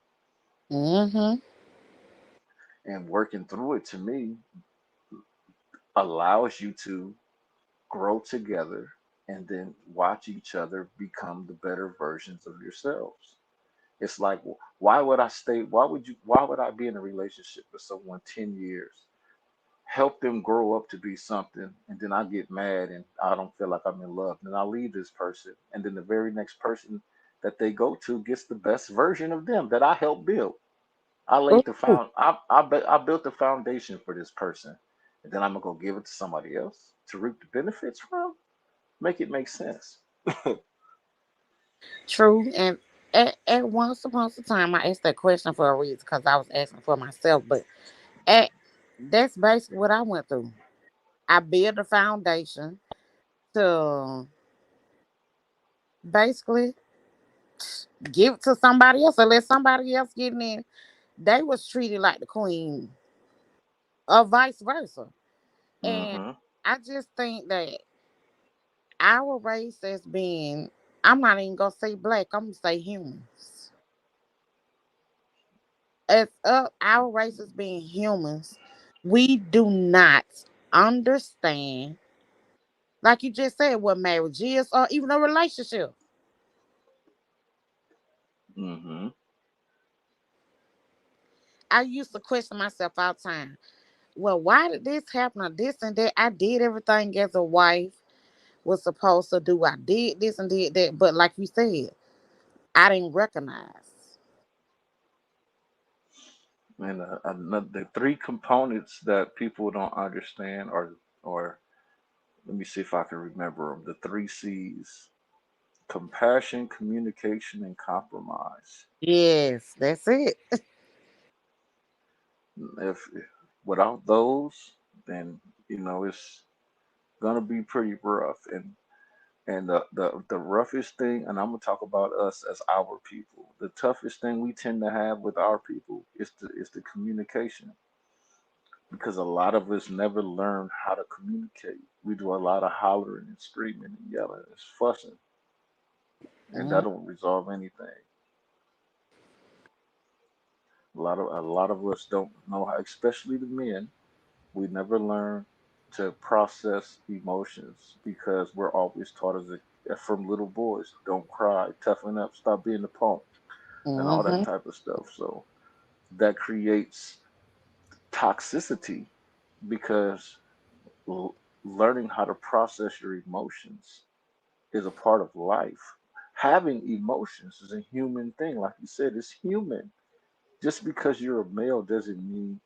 Mm-hmm. And working through it, to me, allows you to grow together and then watch each other become the better versions of yourselves. It's like, why would I be in a relationship with someone 10 years, help them grow up to be something, and then I get mad and I don't feel like I'm in love. Then I leave this person, and then the very next person that they go to gets the best version of them that I helped build. I laid the Ooh, found. I built the foundation for this person, and then I'm gonna go give it to somebody else to reap the benefits from. Make it make sense. true. And at once upon a time, I asked that question for a reason because I was asking for myself. But at, that's basically what I went through. I built a foundation to basically give it to somebody else or let somebody else get in. They was treated like the queen or vice versa. And Mm-hmm. I just think that our race as being, I'm not even gonna say black, I'm gonna say humans. As our race as being humans, we do not understand, like you just said, what marriage is or even a relationship. Mm-hmm. I used to question myself all the time. Well, why did this happen or this and that? I did everything as a wife was supposed to do. I did this and did that. But like you said, I didn't recognize. And the three components that people don't understand are, or let me see if I can remember them. The three C's: compassion, communication, and compromise. Yes, that's it. If without those, then it's gonna be pretty rough. And the roughest thing, and I'm gonna talk about us as our people. The toughest thing we tend to have with our people is the communication, because a lot of us never learn how to communicate. We do a lot of hollering and screaming and yelling and fussing, and that Mhm, don't resolve anything. A lot of us don't know how, especially the men. We never learn to process emotions because we're always taught from little boys, don't cry, toughen up, stop being a punk, and all that mhm, type of stuff. So that creates toxicity because learning how to process your emotions is a part of life. Having emotions is a human thing. Like you said, it's human. Just because you're a male doesn't mean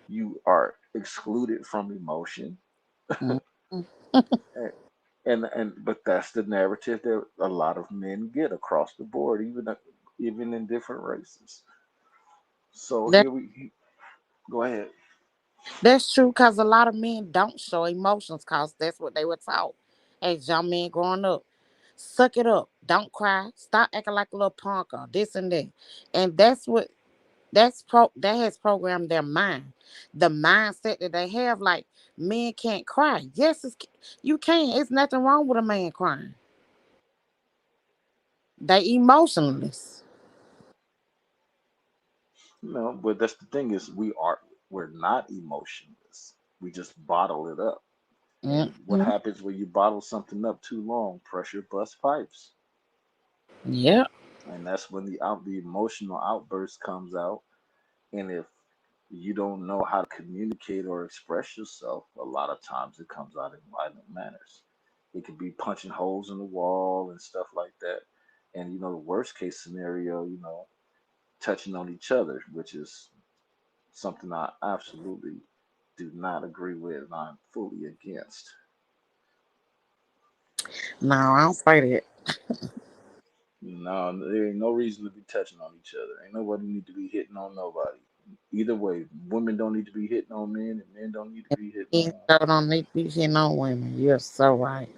you are excluded from emotion. mhm. And but that's the narrative that a lot of men get across the board, even in different races. So That here we go ahead. that's true because a lot of men don't show emotions because that's what they were taught as young men growing up. Suck it up, don't cry, stop acting like a little punk or this and that, and that has programmed their mind. The mindset that they have, like men can't cry. Yes, you can. It's nothing wrong with a man crying. They emotionless. No, but that's the thing is we're not emotionless. We just bottle it up. And what Mm-hmm. happens when you bottle something up too long? Pressure busts pipes, Yeah. and that's when the emotional outburst comes out. And if you don't know how to communicate or express yourself, a lot of times it comes out in violent manners. It could be punching holes in the wall and stuff like that. And the worst case scenario, touching on each other, which is something I absolutely do not agree with and I'm fully against. No, I don't say that. No, there ain't no reason to be touching on each other. Ain't nobody need to be hitting on nobody. Either way, women don't need to be hitting on men, and men don't need to be hitting Men on. so don't need to be hitting on women. You're so right.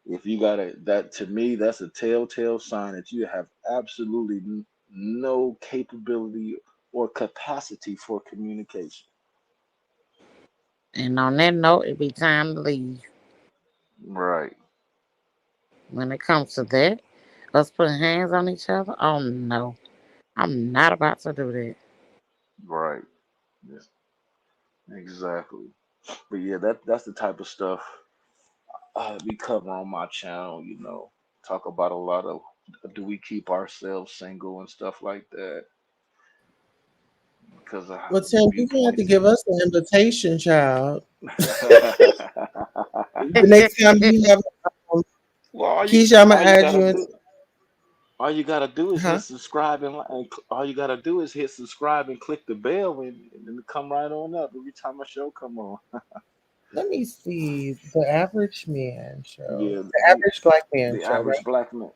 If you got that, to me, that's a telltale sign that you have absolutely no capability or capacity for communication. And on that note, it be time to leave. Right, When it comes to that, us putting hands on each other, oh no, I'm not about to do that. right. Yeah, exactly. But yeah, that's the type of stuff we cover on my channel. Talk about a lot of, do we keep ourselves single and stuff like that because of Well, Tim, you're gonna have to viewpoints. give us an invitation, child. The next time you have Well, all you Keisha, I'm gonna all you add gotta you do into. All you gotta do is hit Huh? subscribe all you gotta do is hit subscribe and click the bell and it come right on up every time a show come on. Let me see. The Average Man Show. Yeah, The Average Black Man the Show, average right? black man.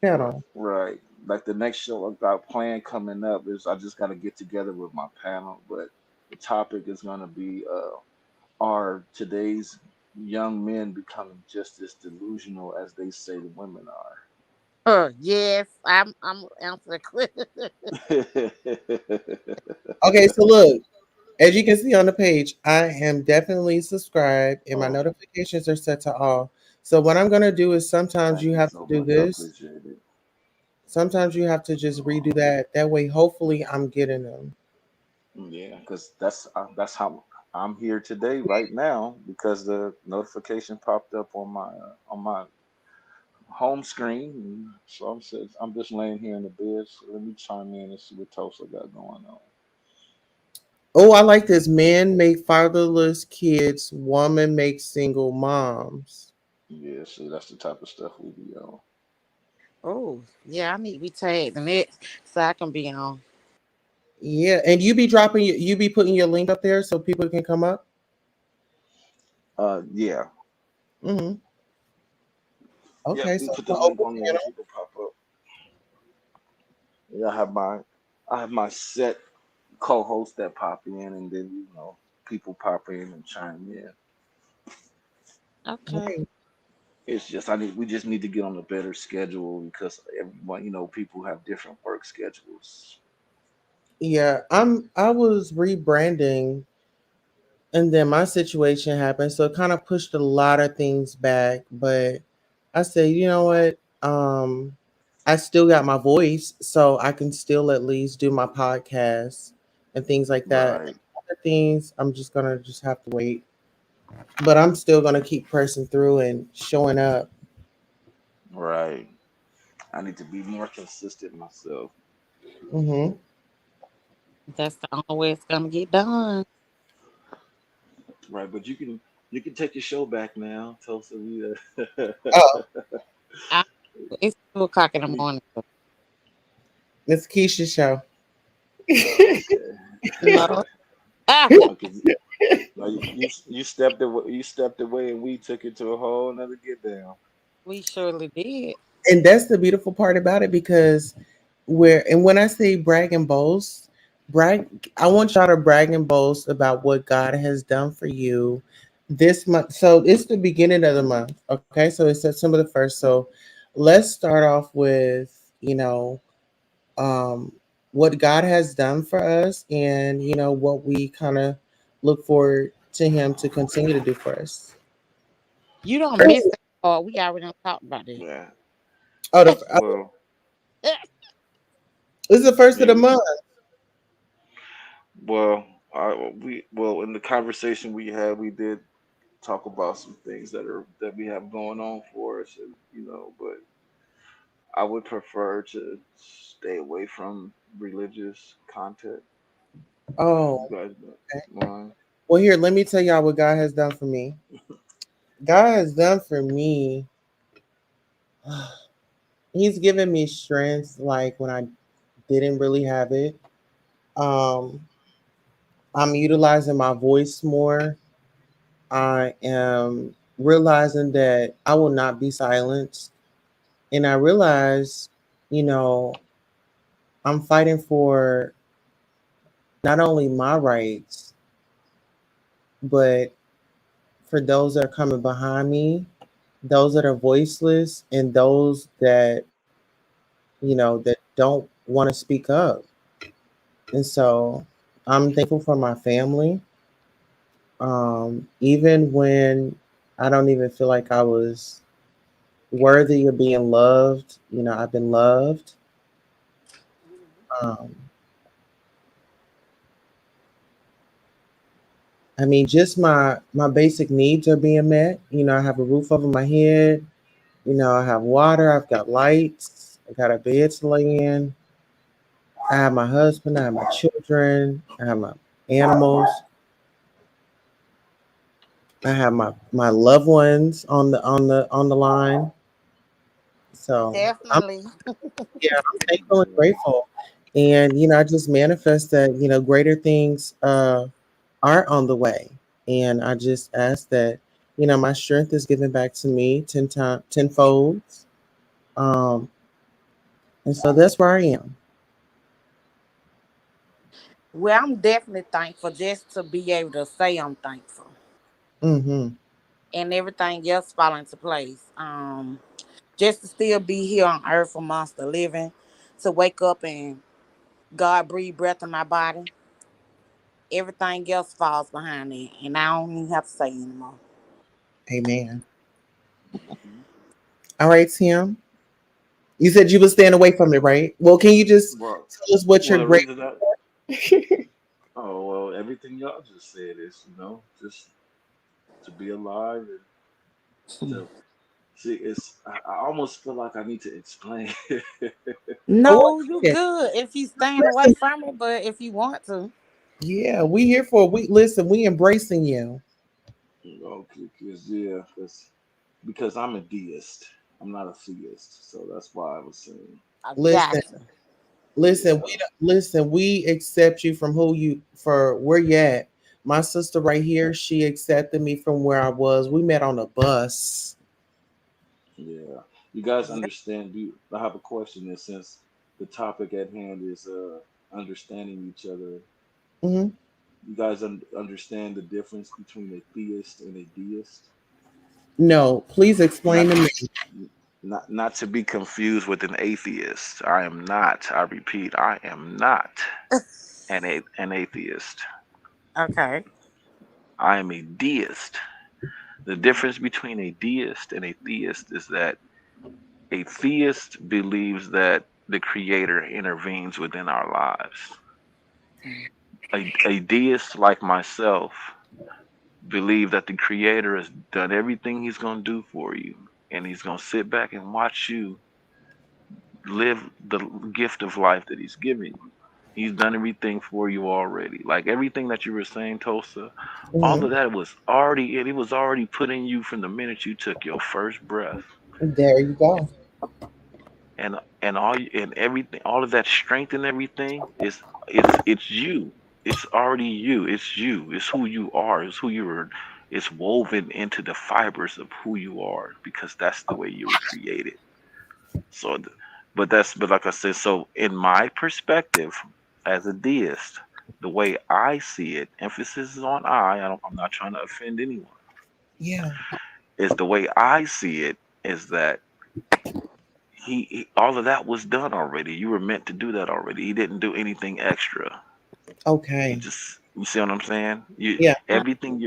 Channel. Right. Like the next show I got planned coming up is I just gotta get together with my panel, but the topic is gonna be are today's young men becoming just as delusional as they say the women Yes, I'm answering quick. Okay, so look, as you can see on the page, I am definitely subscribed and my Oh, notifications are set to all. So what I'm gonna do is sometimes thank you you have to so do much. I this. appreciate it. Sometimes you have to just redo that. That way, hopefully, I'm getting them. Yeah, because that's how I'm here today, right now, because the notification popped up on my home screen, and so I'm just laying here in the bed. So let me chime in and see what Tulsa got going on. Oh, I like this. Men make fatherless kids. Woman makes single moms. Yeah, see, that's the type of stuff we be on. Oh, yeah, I need to be tagged in it so I can be on. Yeah, and you be putting your link up there so people can come up. Yeah, Hmm. yeah. Okay, We so put I'm the gonna link open on there and channel. people pop up. Yeah, I have my set co-hosts that pop in, and then people pop in and chime in. Okay. Right. It's just we just need to get on a better schedule because everyone, people have different work schedules. Yeah, I was rebranding and then my situation happened, so it kind of pushed a lot of things back, but I said, you know what? I still got my voice, so I can still at least do my podcast and things like that. Right, Other things I'm just gonna just have to wait. But I'm still gonna keep pressing through and showing up. right. I need to be more consistent myself. Hmm. That's the only way it's gonna get done. Right, but you can take your show back now. Tell Sarita. Oh, I, it's 2 o'clock in the we, morning. So it's Keisha's show. okay. no. Okay. No, you stepped away and we took it to a whole another get down. We surely did. And that's the beautiful part about it because when I say brag and boast, brag I want y'all to brag and boast about what God has done for you this month. So it's the beginning of the month. Okay, so it's September the 1st. So let's start off with, um what God has done for us and what we kind of look forward to him to continue to do for us. You don't miss that part. We already done talked about it. Yeah. Oh, Well, this is the first of yeah. the month. Well, in the conversation we had, we did talk about some things that we have going on for us, and but I would prefer to stay away from religious content. You Oh, guys okay. mind? Well, here, let me tell y'all what God has done for me. God has done for me. He's given me strength like when I didn't really have it. Um, I'm utilizing my voice more. I am realizing that I will not be silenced. And I realize, you know, I'm fighting for not only my rights, but for those that are coming behind me, those that are voiceless, and those that, that don't want to speak up. And so I'm thankful for my family. Even when I don't even feel like I was worthy of being loved, I've been loved. Um, I mean, just my basic needs are being met. I have a roof over my head. I have water. I've got lights. I got a bed to lay in. I have my husband. I have my children. I have my animals. I have my loved ones on the line. So I'm Definitely. yeah, I'm thankful and grateful. And I just manifest that, greater things are on the way. And I just ask that, my strength is given back to me tenfold. Um, and so that's where I am. Well, I'm definitely thankful just to be able to say I'm thankful. Mm-hmm. And everything else fall into place. Just to still be here on earth amongst the living, to wake up and God breathe breath in my body. Everything else falls behind it, and I don't even have to say anymore. Amen. All right, Tim. You said you were staying away from it, right? Well, can you just Well, tell us what you're the grateful reason that for? well, everything y'all just said is, just to be alive and to see. I almost feel like I need to explain. Go No, you ahead. good if you staying away Listen, from it, but if you want to, yeah, we here for we listen, we embracing you. Okay, because I'm a deist. I'm not a theist, so that's why I was saying, I Listen, got you. listen, yeah, we accept you from who you for where you at. My sister right here, she accepted me from where I was. We met on a bus. yeah. You guys understand? I have a question, and since the topic at hand is understanding each other, Hmm. you guys understand the difference between a theist and a deist? No, please explain Not to me. not to be confused with an atheist. I am not. I repeat, I am not an atheist. Okay. I am a deist. The difference between a deist and a theist is that a theist believes that the creator intervenes within our lives. A deist like myself believe that the creator has done everything he's going to do for you, and he's going to sit back and watch you live the gift of life that he's given you. He's done everything for you already. Like everything that you were saying, Tosa, all Hmm. of that was already it was already put in you from the minute you took your first breath. There you go. And and everything, all of that strength and everything is it's you. It's already you. It's you. It's who you are. It's who you were. It's woven into the fibers of who you are because that's the way you were created. So, but like I said, so in my perspective as a deist, the way I see it, emphasis is on I'm not trying to offend anyone. Yeah. Is the way I see it is that all of that was done already. You were meant to do that already. He didn't do anything extra. He Okay. just you see what I'm saying? Yeah. Everything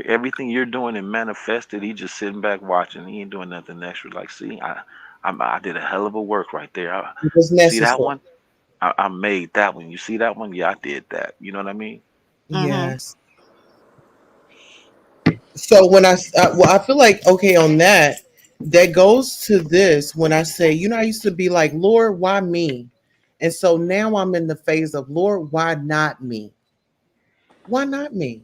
you're doing and manifested. He just sitting back watching. He ain't doing nothing extra. Like, see, I did a hell of a work right there. It was You see that necessary. one? I made that one. You see that one? Yeah, I did that. You know what I mean? Mm-hmm. Yes. So when well, I feel like okay on that. That goes to this when I say, I used to be like, Lord, why me? And so now I'm in the phase of, Lord, why not me? Why not me?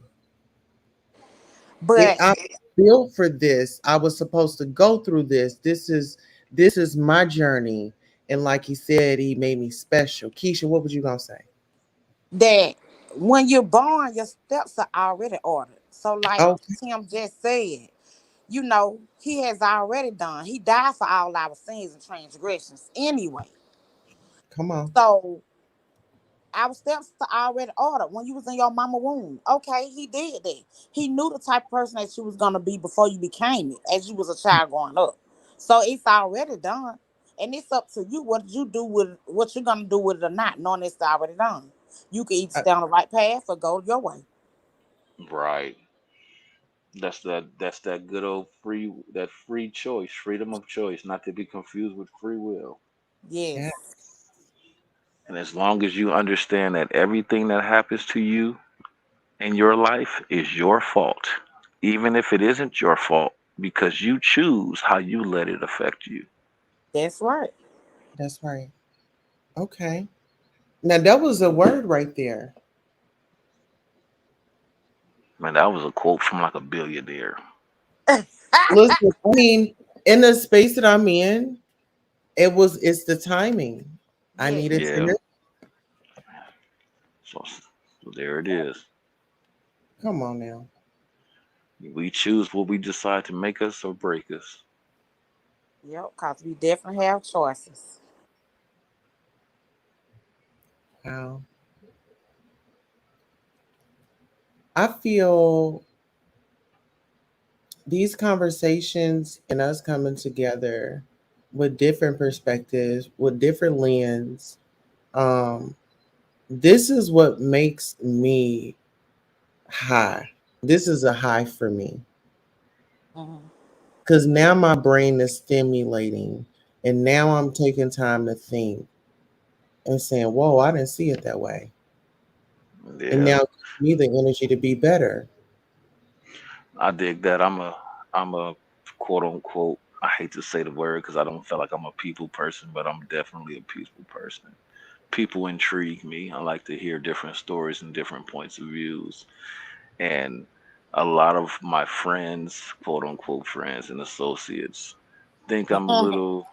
But I'm built for this. I was supposed to go through this. This is my journey. And like he said, he made me special. Keisha, what was you gonna say? that when you're born, your steps are already ordered. So, like Oh, Tim just said, he has already done. He died for all our sins and transgressions anyway. come on. So our steps are already ordered when you was in your mama womb. Okay, he did that. He knew the type of person that you was gonna be before you became it, as you was a child growing up. So it's already done, and it's up to you what you do with what you're gonna do with it or not, knowing it's already done. You can either Uh, stay on the right path or go your way. Right. That's that good old free choice, freedom of choice, not to be confused with free will. yeah. Yes, And as long as you understand that everything that happens to you in your life is your fault, even if it isn't your fault, because you choose how you let it affect you. that's right. That's right. Okay. Now that was a word right there. Man, that was a quote from like a billionaire. Listen, I mean, in the space that I'm in, it's the timing. I Yeah. needed to Yeah. hear. So, so there it is. Come on now. We choose what we decide to make us or break us. Yep, because we definitely have choices. Wow. I feel these conversations and us coming together with different perspectives, with different lens, um, this is what makes me high. This is a high for me Hmm. because now my brain is stimulating, and now I'm taking time to think and saying, "Whoa, I didn't see it that way," and Yeah, now it gives me the energy to be better. I dig that. I'm a quote unquote. I hate to say the word because I don't feel like I'm a people person, but I'm definitely a peaceful person. People intrigue me. I like to hear different stories and different points of views. And a lot of my friends, quote unquote friends and associates, think I'm a little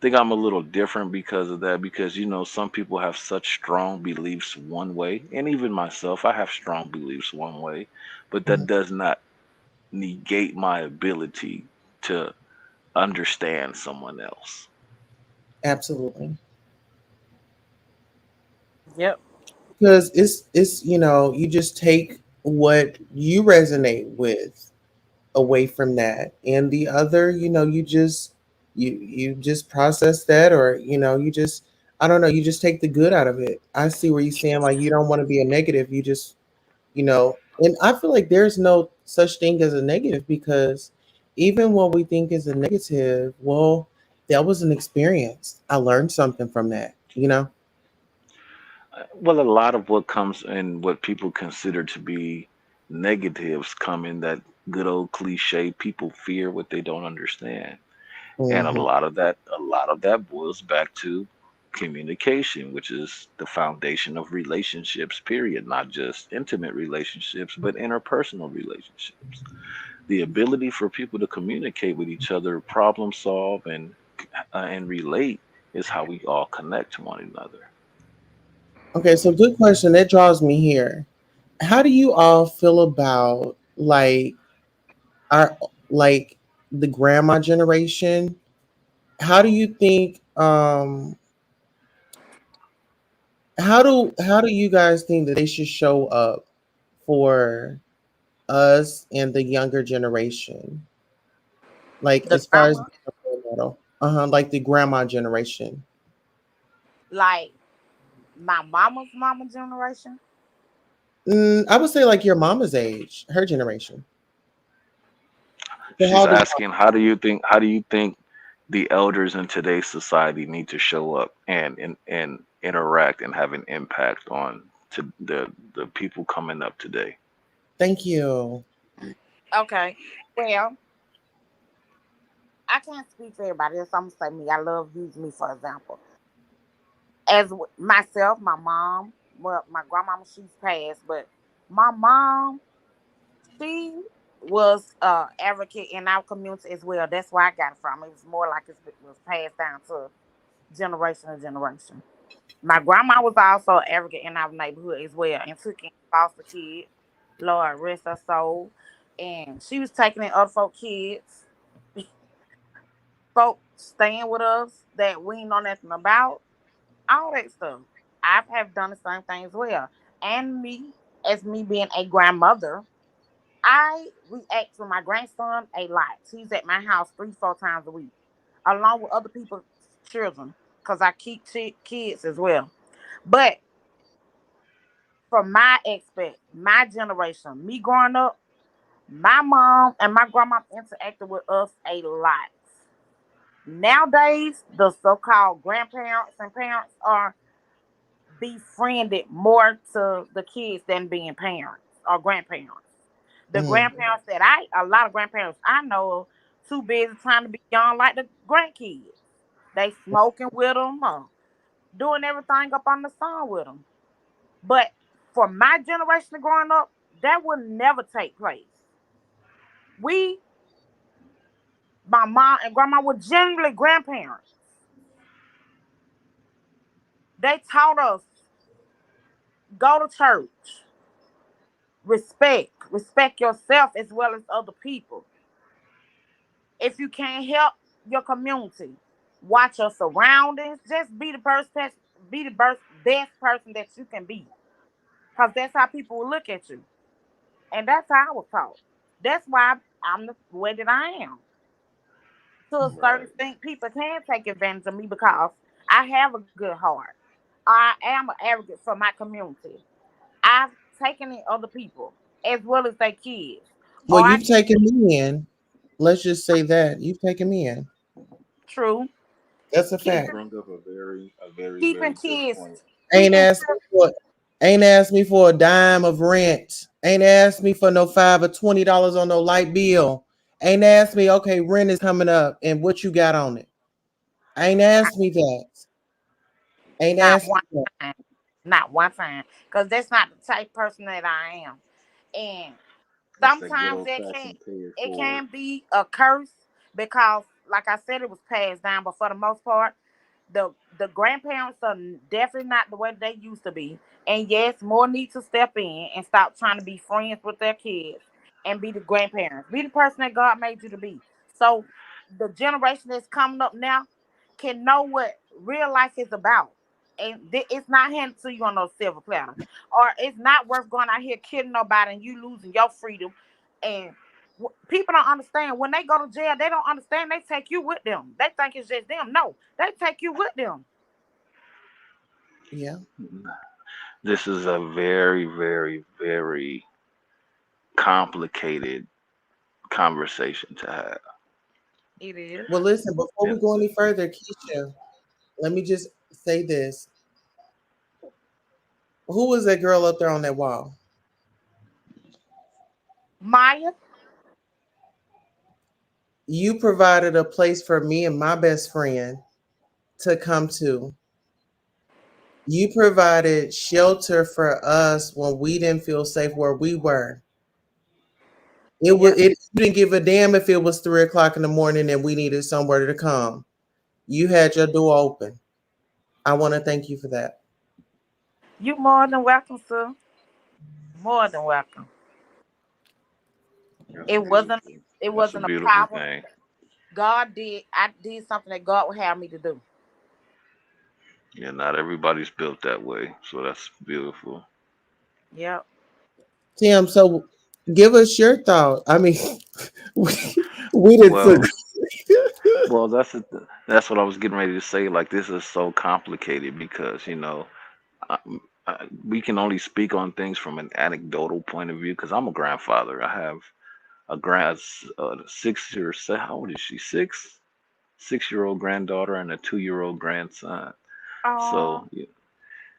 think I'm a little different because of that, because some people have such strong beliefs one way, and even myself, I have strong beliefs one way, but that Mhm. does not negate my ability to understand someone else. Absolutely. Yep. Because it's you just take what you resonate with away from that, and the other you just process that, or you just, I don't know, you just take the good out of it. I see where you're saying like you don't want to be a negative, you just and I feel like there's no such thing as a negative, because even what we think is a negative, well, that was an experience, I learned something from that. Well, a lot of what comes in what people consider to be negatives come in that good old cliche, people fear what they don't understand. And Hmm. a lot of that boils back to communication, which is the foundation of relationships, period, not just intimate relationships, but interpersonal relationships. The ability for people to communicate with each other, problem solve, and relate is how we all connect to one another. Okay, so good question. That draws me here. How do you all feel about our like the grandma generation? How do you think how do you guys think that they should show up for us and the younger generation? Like The as far as grandma, being a role model. Like the grandma generation. like my mama's mama generation. I would say like your mama's age, her generation. So how She's old is asking, how do you think the elders in today's society need to show up and interact and have an impact on to the people coming up today? Thank you. Okay. Well, I can't speak for everybody else. I'm gonna say me. I love using me for example. Myself, my mom, well, my grandmama, she's passed, but my mom, she was advocate in our community as well. That's where I got it from. It was more like it was passed down to generation to generation. My grandma was also an advocate in our neighborhood as well, and took in foster kids. Lord rest her soul. And she was taking in other folk kids, folks staying with us that we ain't know nothing about, all that stuff. I have done the same thing as well. And me, as me being a grandmother, I react to my grandson a lot. He's at my house 3, 4 times a week, along with other people's children, because I keep kids as well. But from my aspect, my generation, me growing up, my mom and my grandma interacted with us a lot. Nowadays, the so-called grandparents and parents are befriended more to the kids than being parents or grandparents. The Mm. grandparents a lot of grandparents I know, too busy trying to be young like the grandkids. They smoking with them, doing everything up on the sun with them. But for my generation growing up, that would never take place. We, my mom and grandma, were generally grandparents. They taught us go to church, respect yourself as well as other people. If you can't help your community, watch your surroundings. Just be the best person that you can be, cause that's how people will look at you, and that's how I was taught. That's why I'm the way that I am. To a certain Right. extent, people can take advantage of me because I have a good heart. I am an advocate for my community. I've taken in other people as well as their kids. Well, Or I you've taken me in. Let's just say that you've taken me in. true That's a You keeping fact. bring up a very keeping good kids point. Ain't keeping asked me for ain't asked me for a dime of rent. Ain't asked me for no $5 or $20 on no light bill. Ain't asked me, okay, rent is coming up and what you got on it. Ain't asked me that. Ain't not asked one me that. time, not one time, because that's not the type of person that I am. And That's that good sometimes old fashioned pay it it forward. can be a curse because, like I said, it was passed down. But for the most part, the grandparents are definitely not the way they used to be. And yes, more need to step in and stop trying to be friends with their kids and be the grandparents. Be the person that God made you to be. So the generation that's coming up now can know what real life is about. And it's not handed to you on no silver platter. Or it's not worth going out here killing nobody and you losing your freedom. And people don't understand when they go to jail, they don't understand they take you with them. They think it's just them. No, they take you with them. Yeah. This is a very, very, very complicated conversation to have. It is. Well, listen, before Yeah. we go any further, Keisha, let me just say this. Who was that girl up there on that wall? Maya, You provided a place for me and my best friend to come to. You provided shelter for us when we didn't feel safe where we were. yep. You didn't give a damn if it was 3 o'clock in the morning and we needed somewhere to come. You had your door open. I want to thank you for that. You more than welcome, sir. More than welcome. That's It wasn't beautiful. it That's a wasn't a beautiful problem. thing. I did something that God would have me to do. Yeah, not everybody's built that way, so that's beautiful. Yep. Tim, so give us your thought. I mean, we, we did took. Well, well, that's what I was getting ready to say. Like this is so complicated because I, we can only speak on things from an anecdotal point of view. Because I'm a grandfather. I have a 6 year how old is she? 6 year old granddaughter and a 2 year old grandson. Oh,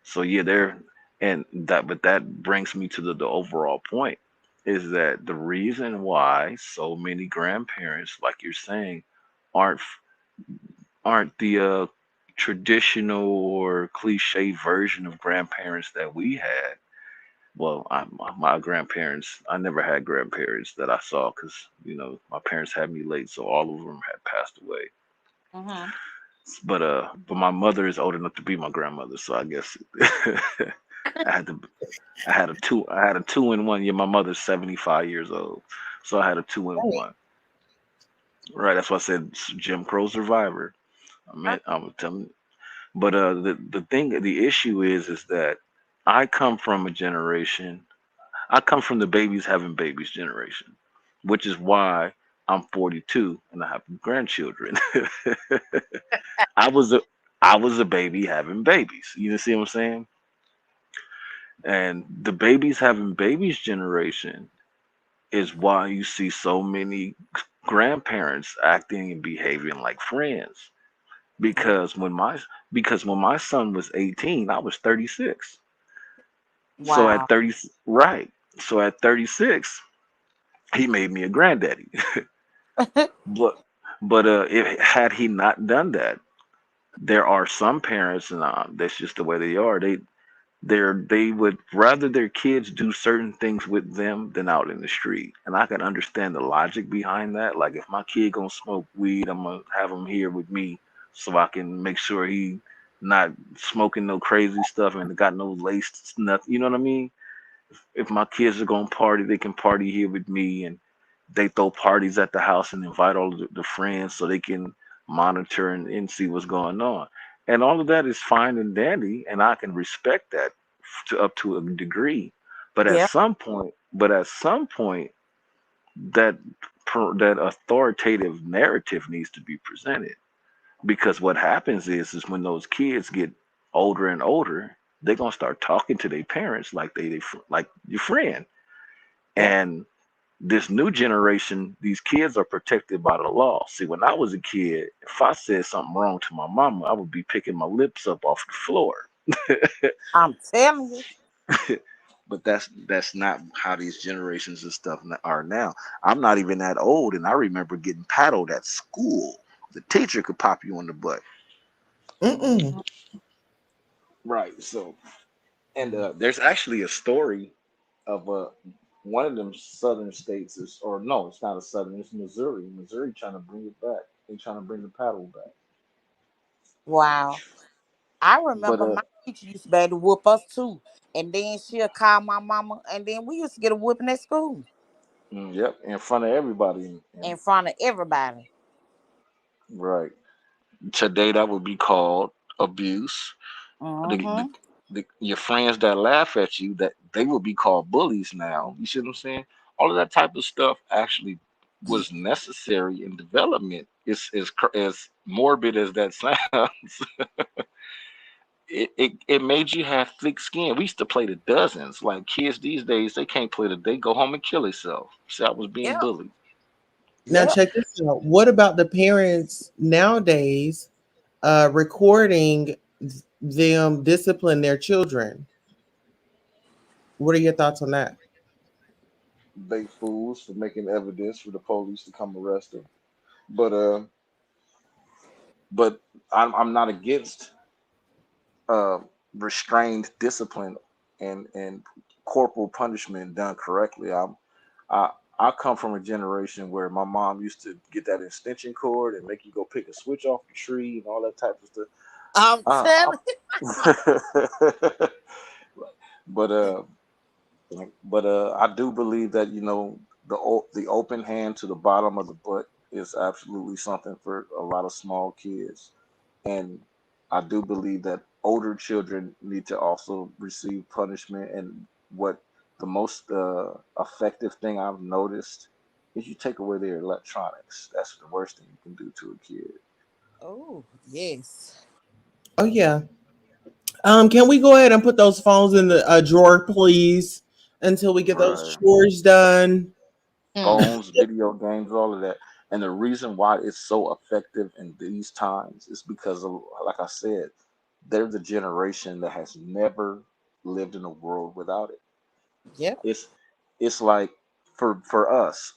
So yeah, there and that, but that brings me to the overall point is that the reason why so many grandparents, like you're saying, aren't aren't the traditional or cliche version of grandparents that we had. Well, my grandparents, I never had grandparents that I saw because my parents had me late, so all of them had passed away. mhm. But my mother is old enough to be my grandmother, so I guess I had to I had a two in one. Yeah, my mother's 75 years old, so I had a two in one. Right, that's why I said Jim Crow survivor. I meant Okay. I'm telling. But the issue is that I come from a generation. I come from the babies having babies generation, which is why I'm 42 and I have grandchildren. I was a I was a baby having babies. You see what I'm saying? And the babies having babies generation is why you see so many grandparents acting and behaving like friends. Yeah. Because when my son was 18, I was 36. So at Wow. 30, right. So at 36, he made me a granddaddy. But had he not done that, there are some parents, and that's just the way they are. They would rather their kids do certain things with them than out in the street. And I can understand the logic behind that. Like if my kid gonna smoke weed, I'm gonna have him here with me so I can make sure he not smoking no crazy stuff and got no laced nothing. You know what I mean? If my kids are gonna party, they can party here with me, and they throw parties at the house and invite all of the friends so they can monitor and see what's going on. And all of that is fine and dandy, and I can respect that to up to a degree. Yeah. But at some point, that that authoritative narrative needs to be presented, because what happens is when those kids get older and older, they're gonna start talking to their parents like like your friend. Yep. And this new generation, these kids are protected by the law. See, when I was a kid, if I said something wrong to my mama, I would be picking my lips up off the floor. I'm telling you. But that's not how these generations and stuff are now. I'm not even that old, and I remember getting paddled at school. The teacher could pop you on the butt. Mm-mm. Right. So, and there's actually a story of one of them southern states is, or no, it's not a southern, it's Missouri. Missouri trying to bring it back. They trying to bring the paddle back. Wow. I But remember my teacher used to be able to whoop us too. And then she'll call my mama, and then we used to get a whooping at school yep, in front of everybody. And in front of everybody. right today, that would be called abuse. The, the, Mm-hmm. your friends that laugh at you, that they will be called bullies now. You see what I'm saying? All of that type of stuff actually was necessary in development. It's as morbid as that sounds. It made you have thick skin. We used to play the dozens. Like kids these days, they can't play they go home and kill themselves. See, I was being Yep. bullied. Now Yep. check this out. What about the parents nowadays recording them discipline their children? What are your thoughts on that? They fools for making evidence for the police to come arrest them. But but I'm not against uh restrained discipline and corporal punishment done correctly. I I come from a generation where my mom used to get that extension cord and make you go pick a switch off the tree and all that type of stuff. I'm telling you. But I do believe that the open hand to the bottom of the butt is absolutely something for a lot of small kids, and I do believe that older children need to also receive punishment. And what the most effective thing I've noticed is you take away their electronics. That's the worst thing you can do to a kid. Oh, yes. Oh yeah. Can we go ahead and put those phones in the drawer, please, until we get those Right. chores done? Hmm. Phones, video games, all of that. And the reason why it's so effective in these times is because of, like I said, they're the generation that has never lived in a world without it. Yep. It's it's like for us,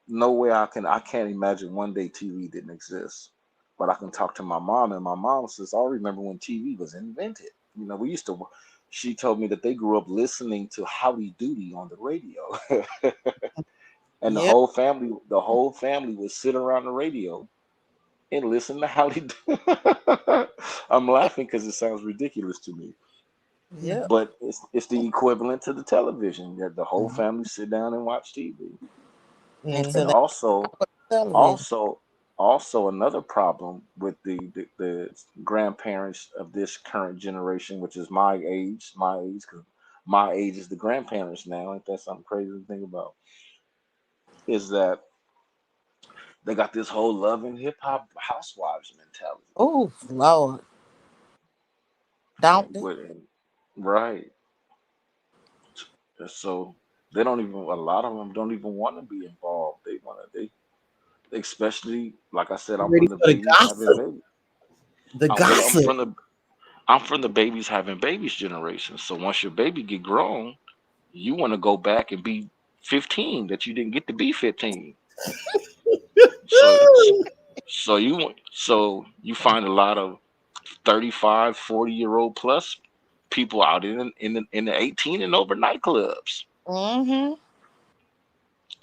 no way I can't imagine one day TV didn't exist. But I can talk to my mom, and my mom says, I remember when TV was invented. We used to. She told me that they grew up listening to Howdy Doody on the radio. And Yep. the whole family would sit around the radio and listen to Howdy. I'm laughing because it sounds ridiculous to me, Yep. but it's the equivalent to the television that the whole family sit down and watch TV. Until And Mm-hmm. they television. also also another problem with the grandparents of this current generation, which is my age, because my age is the grandparents now. Ain't that something crazy to think about? Is that they got this whole love and hip hop housewives mentality. Oh, Lord. Don't And they? right. So they don't even a lot of them don't even want to be involved. They especially like I said, I'm Ready from the for the babies having gossip? babies. The Well, gossip. I'm from the babies having babies generation. So once your baby get grown, you want to go back and be 15 that you didn't get to be 15. So so you find a lot of 35, 40-year-old plus people out in the 18 and over nightclubs Mm-hmm.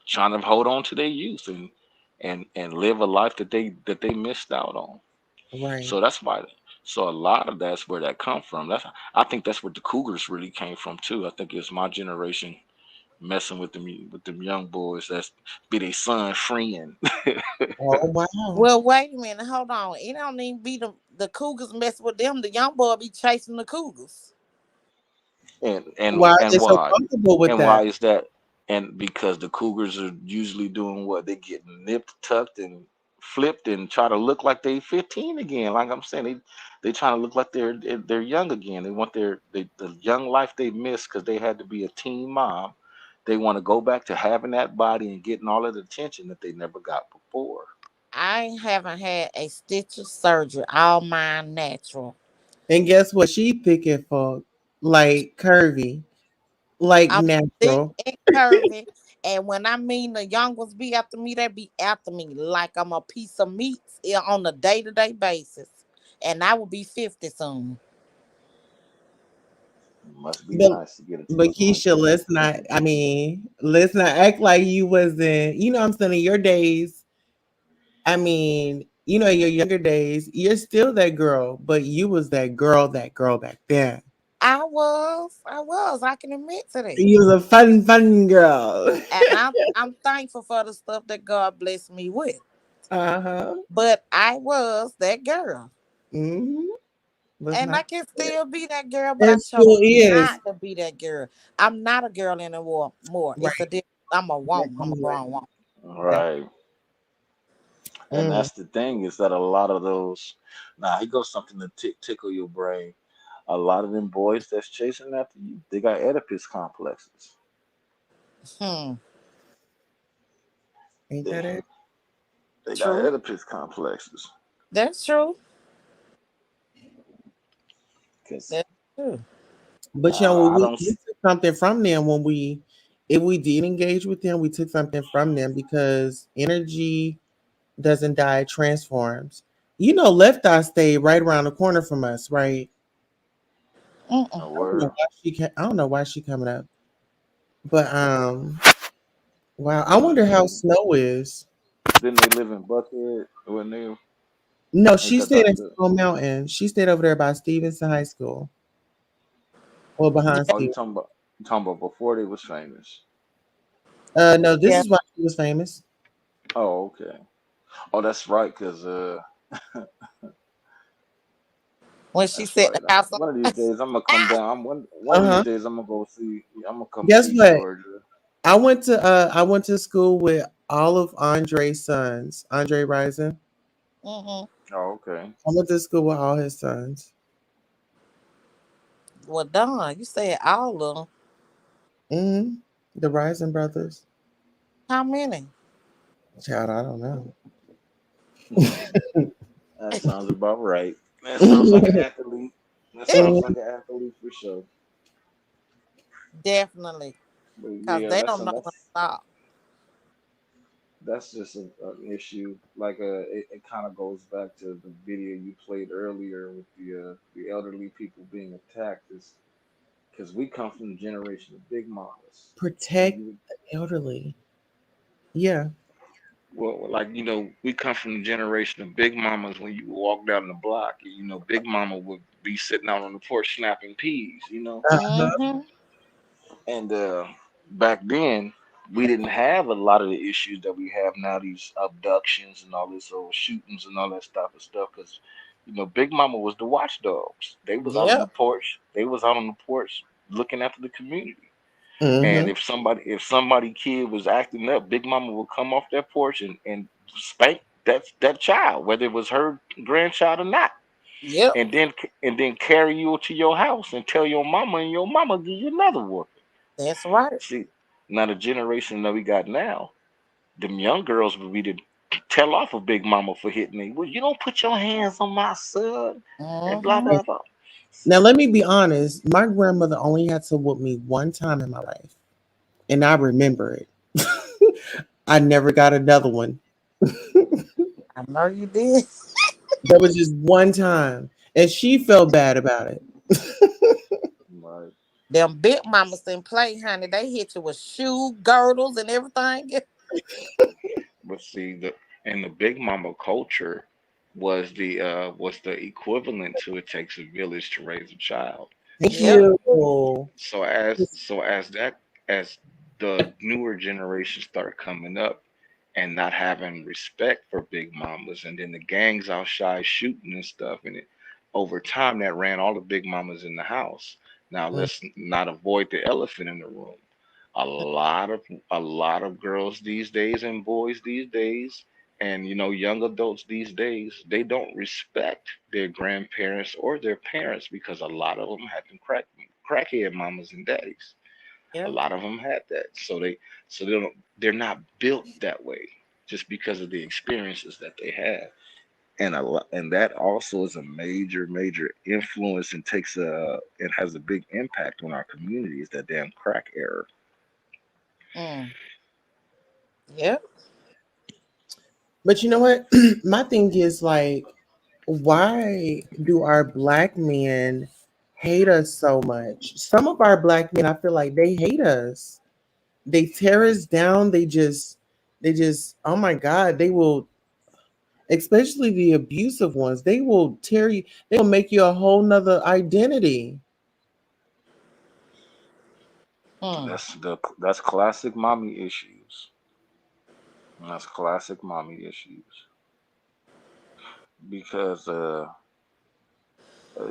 trying to hold on to their youth and live a life that they missed out on. Right. So that's why So a lot of that's where that come from. That's I think that's where the Cougars really came from too. I think it's my generation messing with them young boys that's be their son friend. Oh wow. Well, wait a minute, hold on. It don't even be the Cougars mess with them. The young boy be chasing the Cougars. and Why are they and so why? comfortable with And why that? is that? And because the Cougars are usually doing what they get nipped, tucked, and flipped, and try to look like they 15 again. Like I'm saying, they trying to look like they're young again. They want the young life they missed because they had to be a teen mom. They want to go back to having that body and getting all of the attention that they never got before. I haven't had a stitch of surgery. All mine natural. And guess what? She thick and fuck, like curvy, like I'm thick natural. and curvy. And when I mean the young ones be after me, they be after me like I'm a piece of meat on a day-to-day basis. And I will be 50 soon. It must be But nice to get a but twin like Keisha, that. let's not. I mean, let's not act like you wasn't. You know, what I'm saying in your days. I mean, your younger days, you're still that girl, but you was that girl back then. I was. I can admit to that. You was a fun girl. And I'm thankful for the stuff that God blessed me with. Uh huh. But I was that girl. Hmm. Let's And I not. can still be that girl, but I It chose still is not to be that girl. I'm not a girl anymore. It's a right. difference. I'm a Right. woman. I'm a I'm right. grown woman. That. Right. And Mm. that's the thing is that a lot of those, now he goes something to tickle your brain. A lot of them boys that's chasing after you, they got Oedipus complexes. Hmm. Ain't They, that it? they got True. Oedipus complexes. That's true. Cause That's true. But I we, don't. we took something from them when if we did engage with them, we took something from them because energy doesn't die, it transforms. Left Eye stayed right around the corner from us, right? Mm-mm. A I don't know word. why I don't know why she coming up, but wow. I Didn't wonder how didn't Snow is. didn't they live in Buckhead when they? No, Ain't she that stayed in the? Stone Mountain. She stayed over there by Stevenson High School, or behind Oh, Stevenson. you talking about before they was famous? No, this Yeah. is why she was famous. Oh, okay. Oh, that's right. Cause When she that's said right. the house on One of these days I'm gonna come ah, down. One Uh of these huh. days I'm gonna go see. I'm gonna come Guess see what? Georgia. I went to school with all of Andre's sons. Andre Rison. mm-hmm. Oh, okay. I went to school with all his sons. Well, Don, you said all of them. Hmm. The Rison brothers. How many? Child, I don't know. That sounds about right. That sounds like an athlete. That sounds like an athlete for sure. Definitely. But Because yeah, they don't know when to that's stop. that's just an issue. Like it kind of goes back to the video you played earlier with the elderly people being attacked. Is because we come from the generation of big mamas. When Protect you the elderly. Yeah. well, like we come from the generation of big mamas. When you walk down the block, big mama would be sitting out on the porch snapping peas. Mm-hmm. And back then, we didn't have a lot of the issues that we have now. These abductions and all this old shootings and all that type of stuff. Because Big Mama was the watchdogs. They was out on the Yep. porch. They was out on the porch looking after the community. And Mm-hmm. if somebody kid was acting up, Big Mama would come off that porch and spank that child, whether it was her grandchild or not, Yep. and then carry you to your house and tell your mama, and your mama give you another whooping. That's right. See, now the generation that we got now, them young girls would be to tell off of Big Mama for hitting me. Well, you don't put your hands on my son, and blah Mm-hmm. blah blah. Now let me be honest. My grandmother only had to whoop me one time in my life, and I remember it. I never got another one. I know you did. That was just one time, and she felt bad about it. Right. Them big mamas didn't play, honey. They hit you with shoe girdles and everything. But see, the in the Big Mama culture, was the equivalent to it takes a village to raise a child. Thank Yep. So you. as the newer generation start coming up and not having respect for big mamas, and then the gangs outside shooting and stuff, and it over time that ran all the big mamas in the house. Now Mm, let's not avoid the elephant in the room. A lot of a lot of girls these days and boys these days, and young adults these days, they don't respect their grandparents or their parents because a lot of them had them crackhead mamas and daddies. A Yep. lot of them had that, they're not built that way just because of the experiences that they have, and that also is a major influence and takes a it has a big impact on our communities. That damn crack era. Mm. Yep. But you know what? My thing is like, why do our black men hate us so much? Some of our black men, I feel like they hate us. They tear us down. They just, oh my God, they will, especially the abusive ones, they will tear you, they will make you a whole nother identity. Mm. That's classic mommy issues. That's classic mommy issues because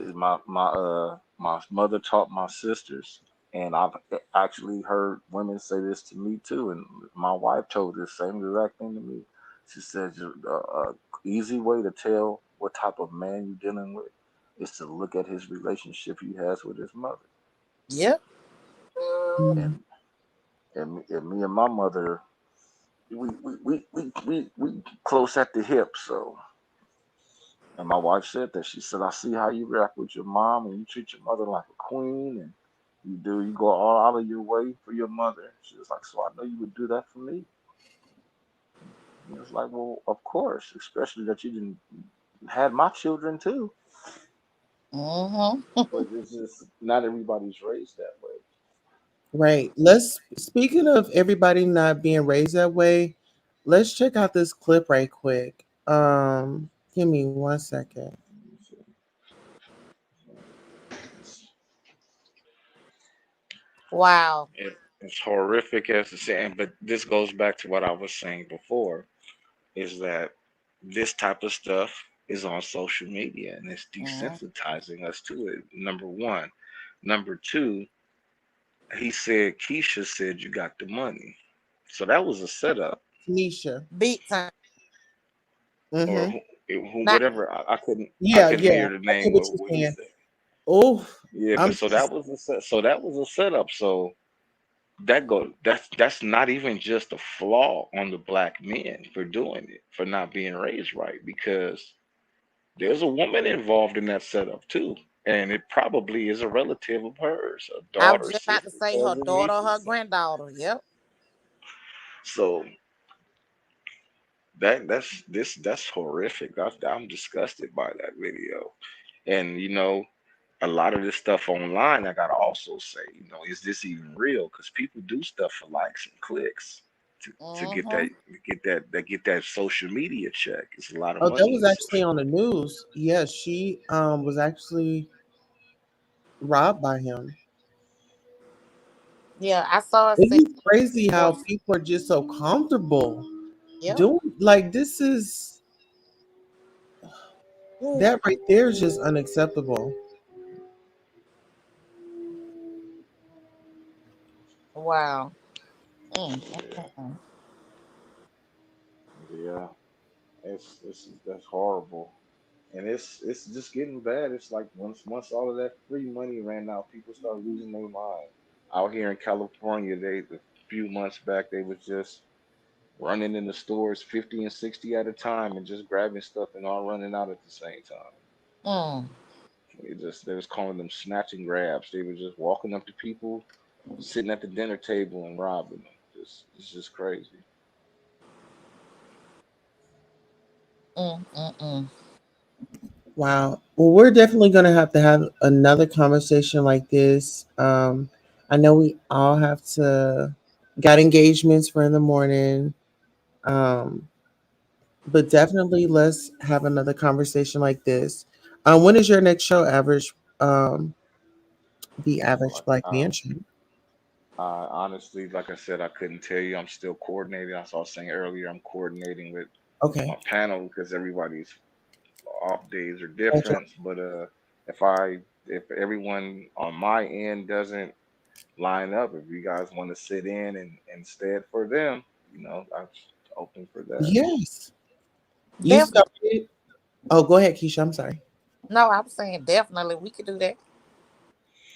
my mother taught my sisters, and I've actually heard women say this to me too, and my wife told this same exact thing to me. She said, easy way to tell what type of man you're dealing with is to look at his relationship he has with his mother." Yep. Mm. And me and my mother, we close at the hip, so. And my wife said that. She said, "I see how you react with your mom, and you treat your mother like a queen, and you go all out of your way for your mother." She was like, "So I know you would do that for me." And it was like, "Well, of course, especially that you didn't had my children too." Mm-hmm. But it's just not everybody's raised that way. Right. Let's, speaking of everybody not being raised that way, let's check out this clip right quick. Give me 1 second. So, It's, Wow. it's horrific as to say, but this goes back to what I was saying before, is that this type of stuff is on social media and it's Mm. desensitizing us to it. Number one. Number two, he said Keisha said you got the money. So that was a setup. Nisha. Big time. Or Mm-hmm. Now, whatever. I Yeah, couldn't yeah. hear the I get name what of you're what he saying. said. Oh, Yeah, I'm but just so that was a setup. So that's not even just a flaw on the black men for doing it, for not being raised right, because there's a woman involved in that setup too, and it probably is a relative of hers, a I was daughter, just about to sister, say her cousin, daughter niece, or or her something. granddaughter. Yep. So that's horrific. I'm disgusted by that video, and a lot of this stuff online. I gotta also say, is this even real? Because people do stuff for likes and clicks to get Mm-hmm. get that social media check. It's a lot of oh, that money was in actually social on the media. news. Yeah, she was actually robbed by him. Yeah, I saw a It set is crazy how for. people are just so comfortable Yep. doing like this is Ooh. that right there is just unacceptable. Wow. Mm. Yeah, Mm. yeah. That's horrible. And it's just getting bad. It's like once all of that free money ran out, people start losing their mind. Out here in California, a few months back, they was just running in the stores 50 and 60 at a time and just grabbing stuff and all running out at the same time. Mm. They was calling them snatch and grabs. They were just walking up to people sitting at the dinner table and robbing them. It's just crazy. Mm. Mm. Mm. Wow. Well, we're definitely going to have another conversation like this. I know we all have to got engagements for in the morning. Um, But definitely let's have another conversation like this. When is your next show, average? The average Like, black man show. honestly, like I said, I couldn't tell you. I'm still coordinating. As I was saying earlier, I'm coordinating with my Okay. panel because everybody's off days are Gotcha. different. But if I if everyone on my end doesn't line up, if you guys want to sit in and instead for them, I'm open for that. Yes. You Definitely. started. Oh, go ahead, Keisha. I'm sorry. No, I was saying definitely we could do that.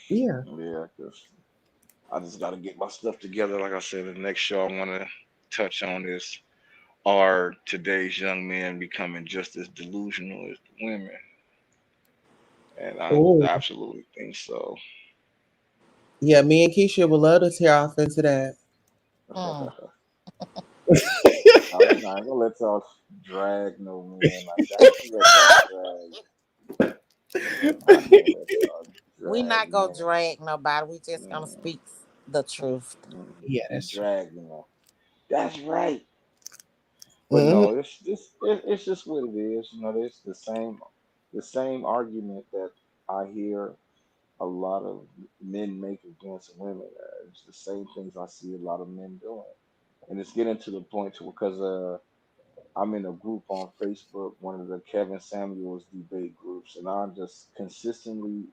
Yeah. Yeah, because I just got to get my stuff together. Like I said, the next show I want to touch on is, are today's young men becoming just as delusional as the women? And I Oh, absolutely think so. yeah. Me and Keisha would love to tear off into that. Mm. I ain't gonna let y'all drag no man. Like I ain't gonna let y'all drag. I ain't gonna let y'all We drag not gonna men. drag nobody. We just gonna Mm, speak the truth. Yeah, that's true. drag, That's right. But Mhm. no, it's just what it is. It's the same argument that I hear a lot of men make against women. It's the same things I see a lot of men doing, and it's getting to the point to because I'm in a group on Facebook, one of the Kevin Samuels debate groups, and I just consistently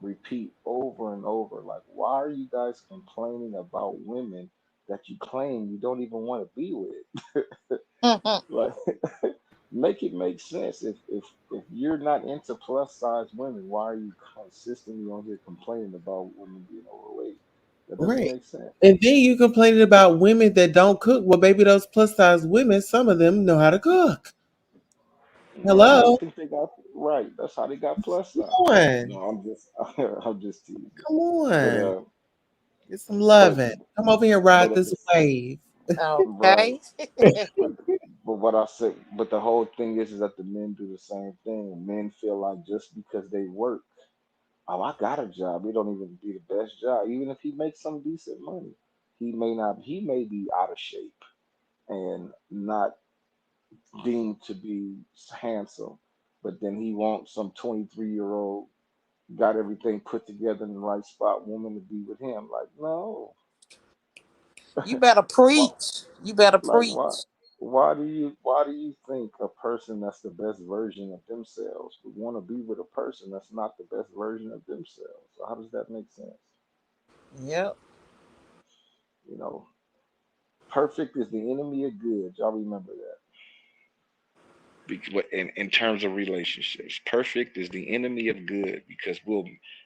repeat over and over, like, why are you guys complaining about women that you claim you don't even want to be with? Like, make it make sense. If you're not into plus size women, why are you consistently on here complaining about women being overweight? That doesn't Right. make sense. And then you complaining about women that don't cook. Well, baby, those plus size women, some of them know how to cook. Well, they Hello. think they got right. That's how they got plus Come size. on. No, I'm just I'm just teasing. Come But on. Get some but loving. Come over here and but ride at this this wave. right. Okay. But but what I said. But the whole thing is that the men do the same thing. Men feel like just because they work, oh, I got a job. It don't even be the best job. Even if he makes some decent money, he may not. He may be out of shape and not deemed to be handsome. But then he wants some 23-year-old got everything put together in the right spot woman to be with him. Like, no. You better Why, preach. You better like why preach. why do you think a person that's the best version of themselves would want to be with a person that's not the best version of themselves? So how does that make sense? Yep. You know, perfect is the enemy of good. Y'all remember that. In terms of relationships, perfect is the enemy of good because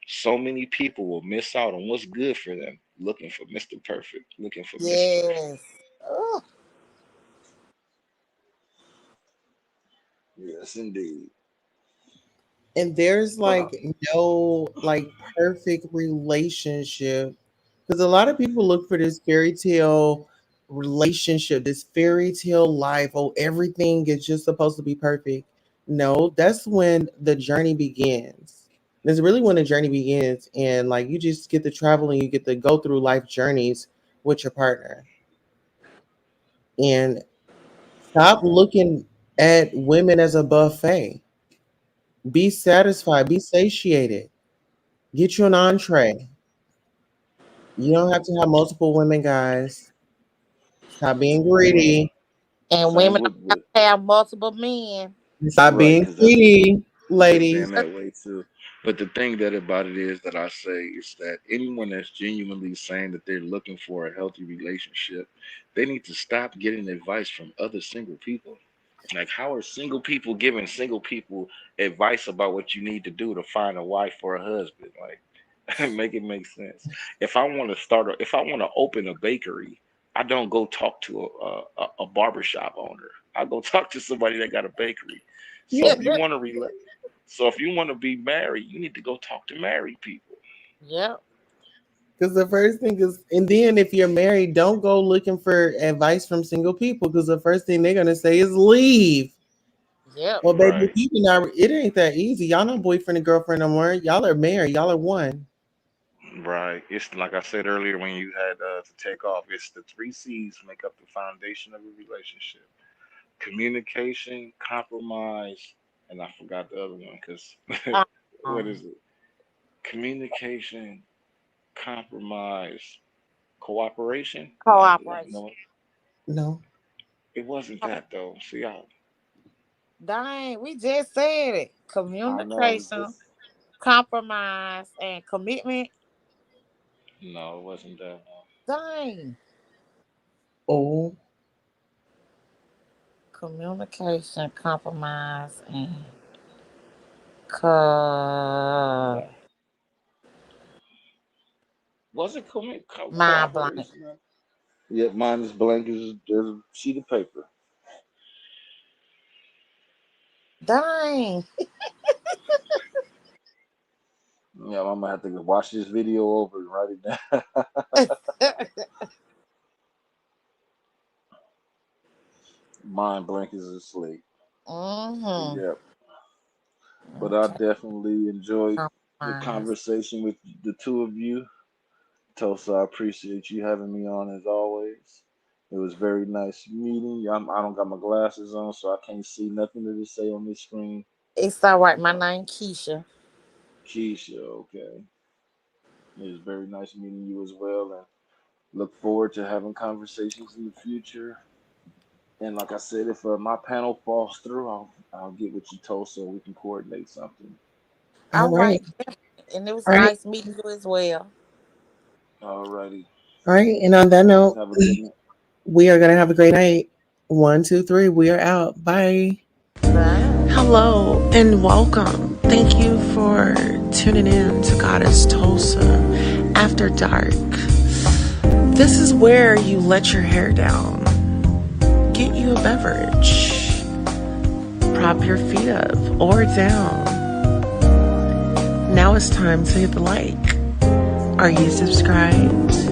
so many people will miss out on what's good for them, looking for Mr. Perfect, looking for Miss Perfect. Yes. Oh, Yes, indeed. And there's But like no like perfect relationship because a lot of people look for this fairy tale relationship, this fairy tale life. Oh, everything is just supposed to be perfect. No, that's when the journey begins. That's really when the journey begins, and like you just get to travel and you get to go through life journeys with your partner. And stop looking at women as a buffet. Be satisfied, be satiated. Get you an entree. You don't have to have multiple women, guys. Stop being same greedy. and same women with, don't have to have multiple men. Stop right, being because that's greedy, it's been ladies. that way too. But the thing that about it is that I say is that anyone that's genuinely saying that they're looking for a healthy relationship, they need to stop getting advice from other single people. Like, how are single people giving single people advice about what you need to do to find a wife or a husband? Like, make it make sense. If I want to open a bakery, I don't go talk to a barbershop owner. I go talk to somebody that got a bakery. So Yeah, if you want to relate, so if you want to be married, you need to go talk to married people. Yep. because the first thing is, and then if you're married, don't go looking for advice from single people because the first thing they're gonna say is leave. Yep. Well, baby, Right, you not. It ain't that easy. Y'all not boyfriend and girlfriend no more. Y'all are married. Y'all are one. right. It's like I said earlier when you had to take off. It's the three C's make up the foundation of a relationship. communication, compromise, and I forgot the other one because what is Um, it? Communication, compromise, cooperation. No, cooperation. no, No. it wasn't that though. See, Dang, we just said it. I know we Communication, just compromise, and commitment. no, it wasn't that. Dang. Oh, Communication, compromise, and co- Was it mind blank. cooperation? Yeah, mine is blank as there's a sheet of paper. Dang. Yeah, I'm gonna have to watch this video over and write it down. Mind blank as a slate. But Mm-hmm. yeah, but I Okay. definitely enjoyed the Compromise. conversation with the two of you. Tosa, I appreciate you having me on as always. It was very nice meeting you. I don't got my glasses on, so I can't see nothing that it say on this screen. It's all right. My Uh, name Keisha. Keisha, okay. It was very nice meeting you as well, and look forward to having conversations in the future. And like I said, if my panel falls through, I'll get with you, Tosa, so we can coordinate something. all All right. right. And it was All right. nice meeting you as well. Alrighty. All right. And on that Peace. note, Have a good night. we are going to have a great night. 1, 2, 3. We are out. Bye. Bye. Hello and welcome. Thank you for tuning in to Goddess Tulsa After Dark. This is where you let your hair down, get you a beverage, prop your feet up or down. Now it's time to hit the like. Are you subscribed?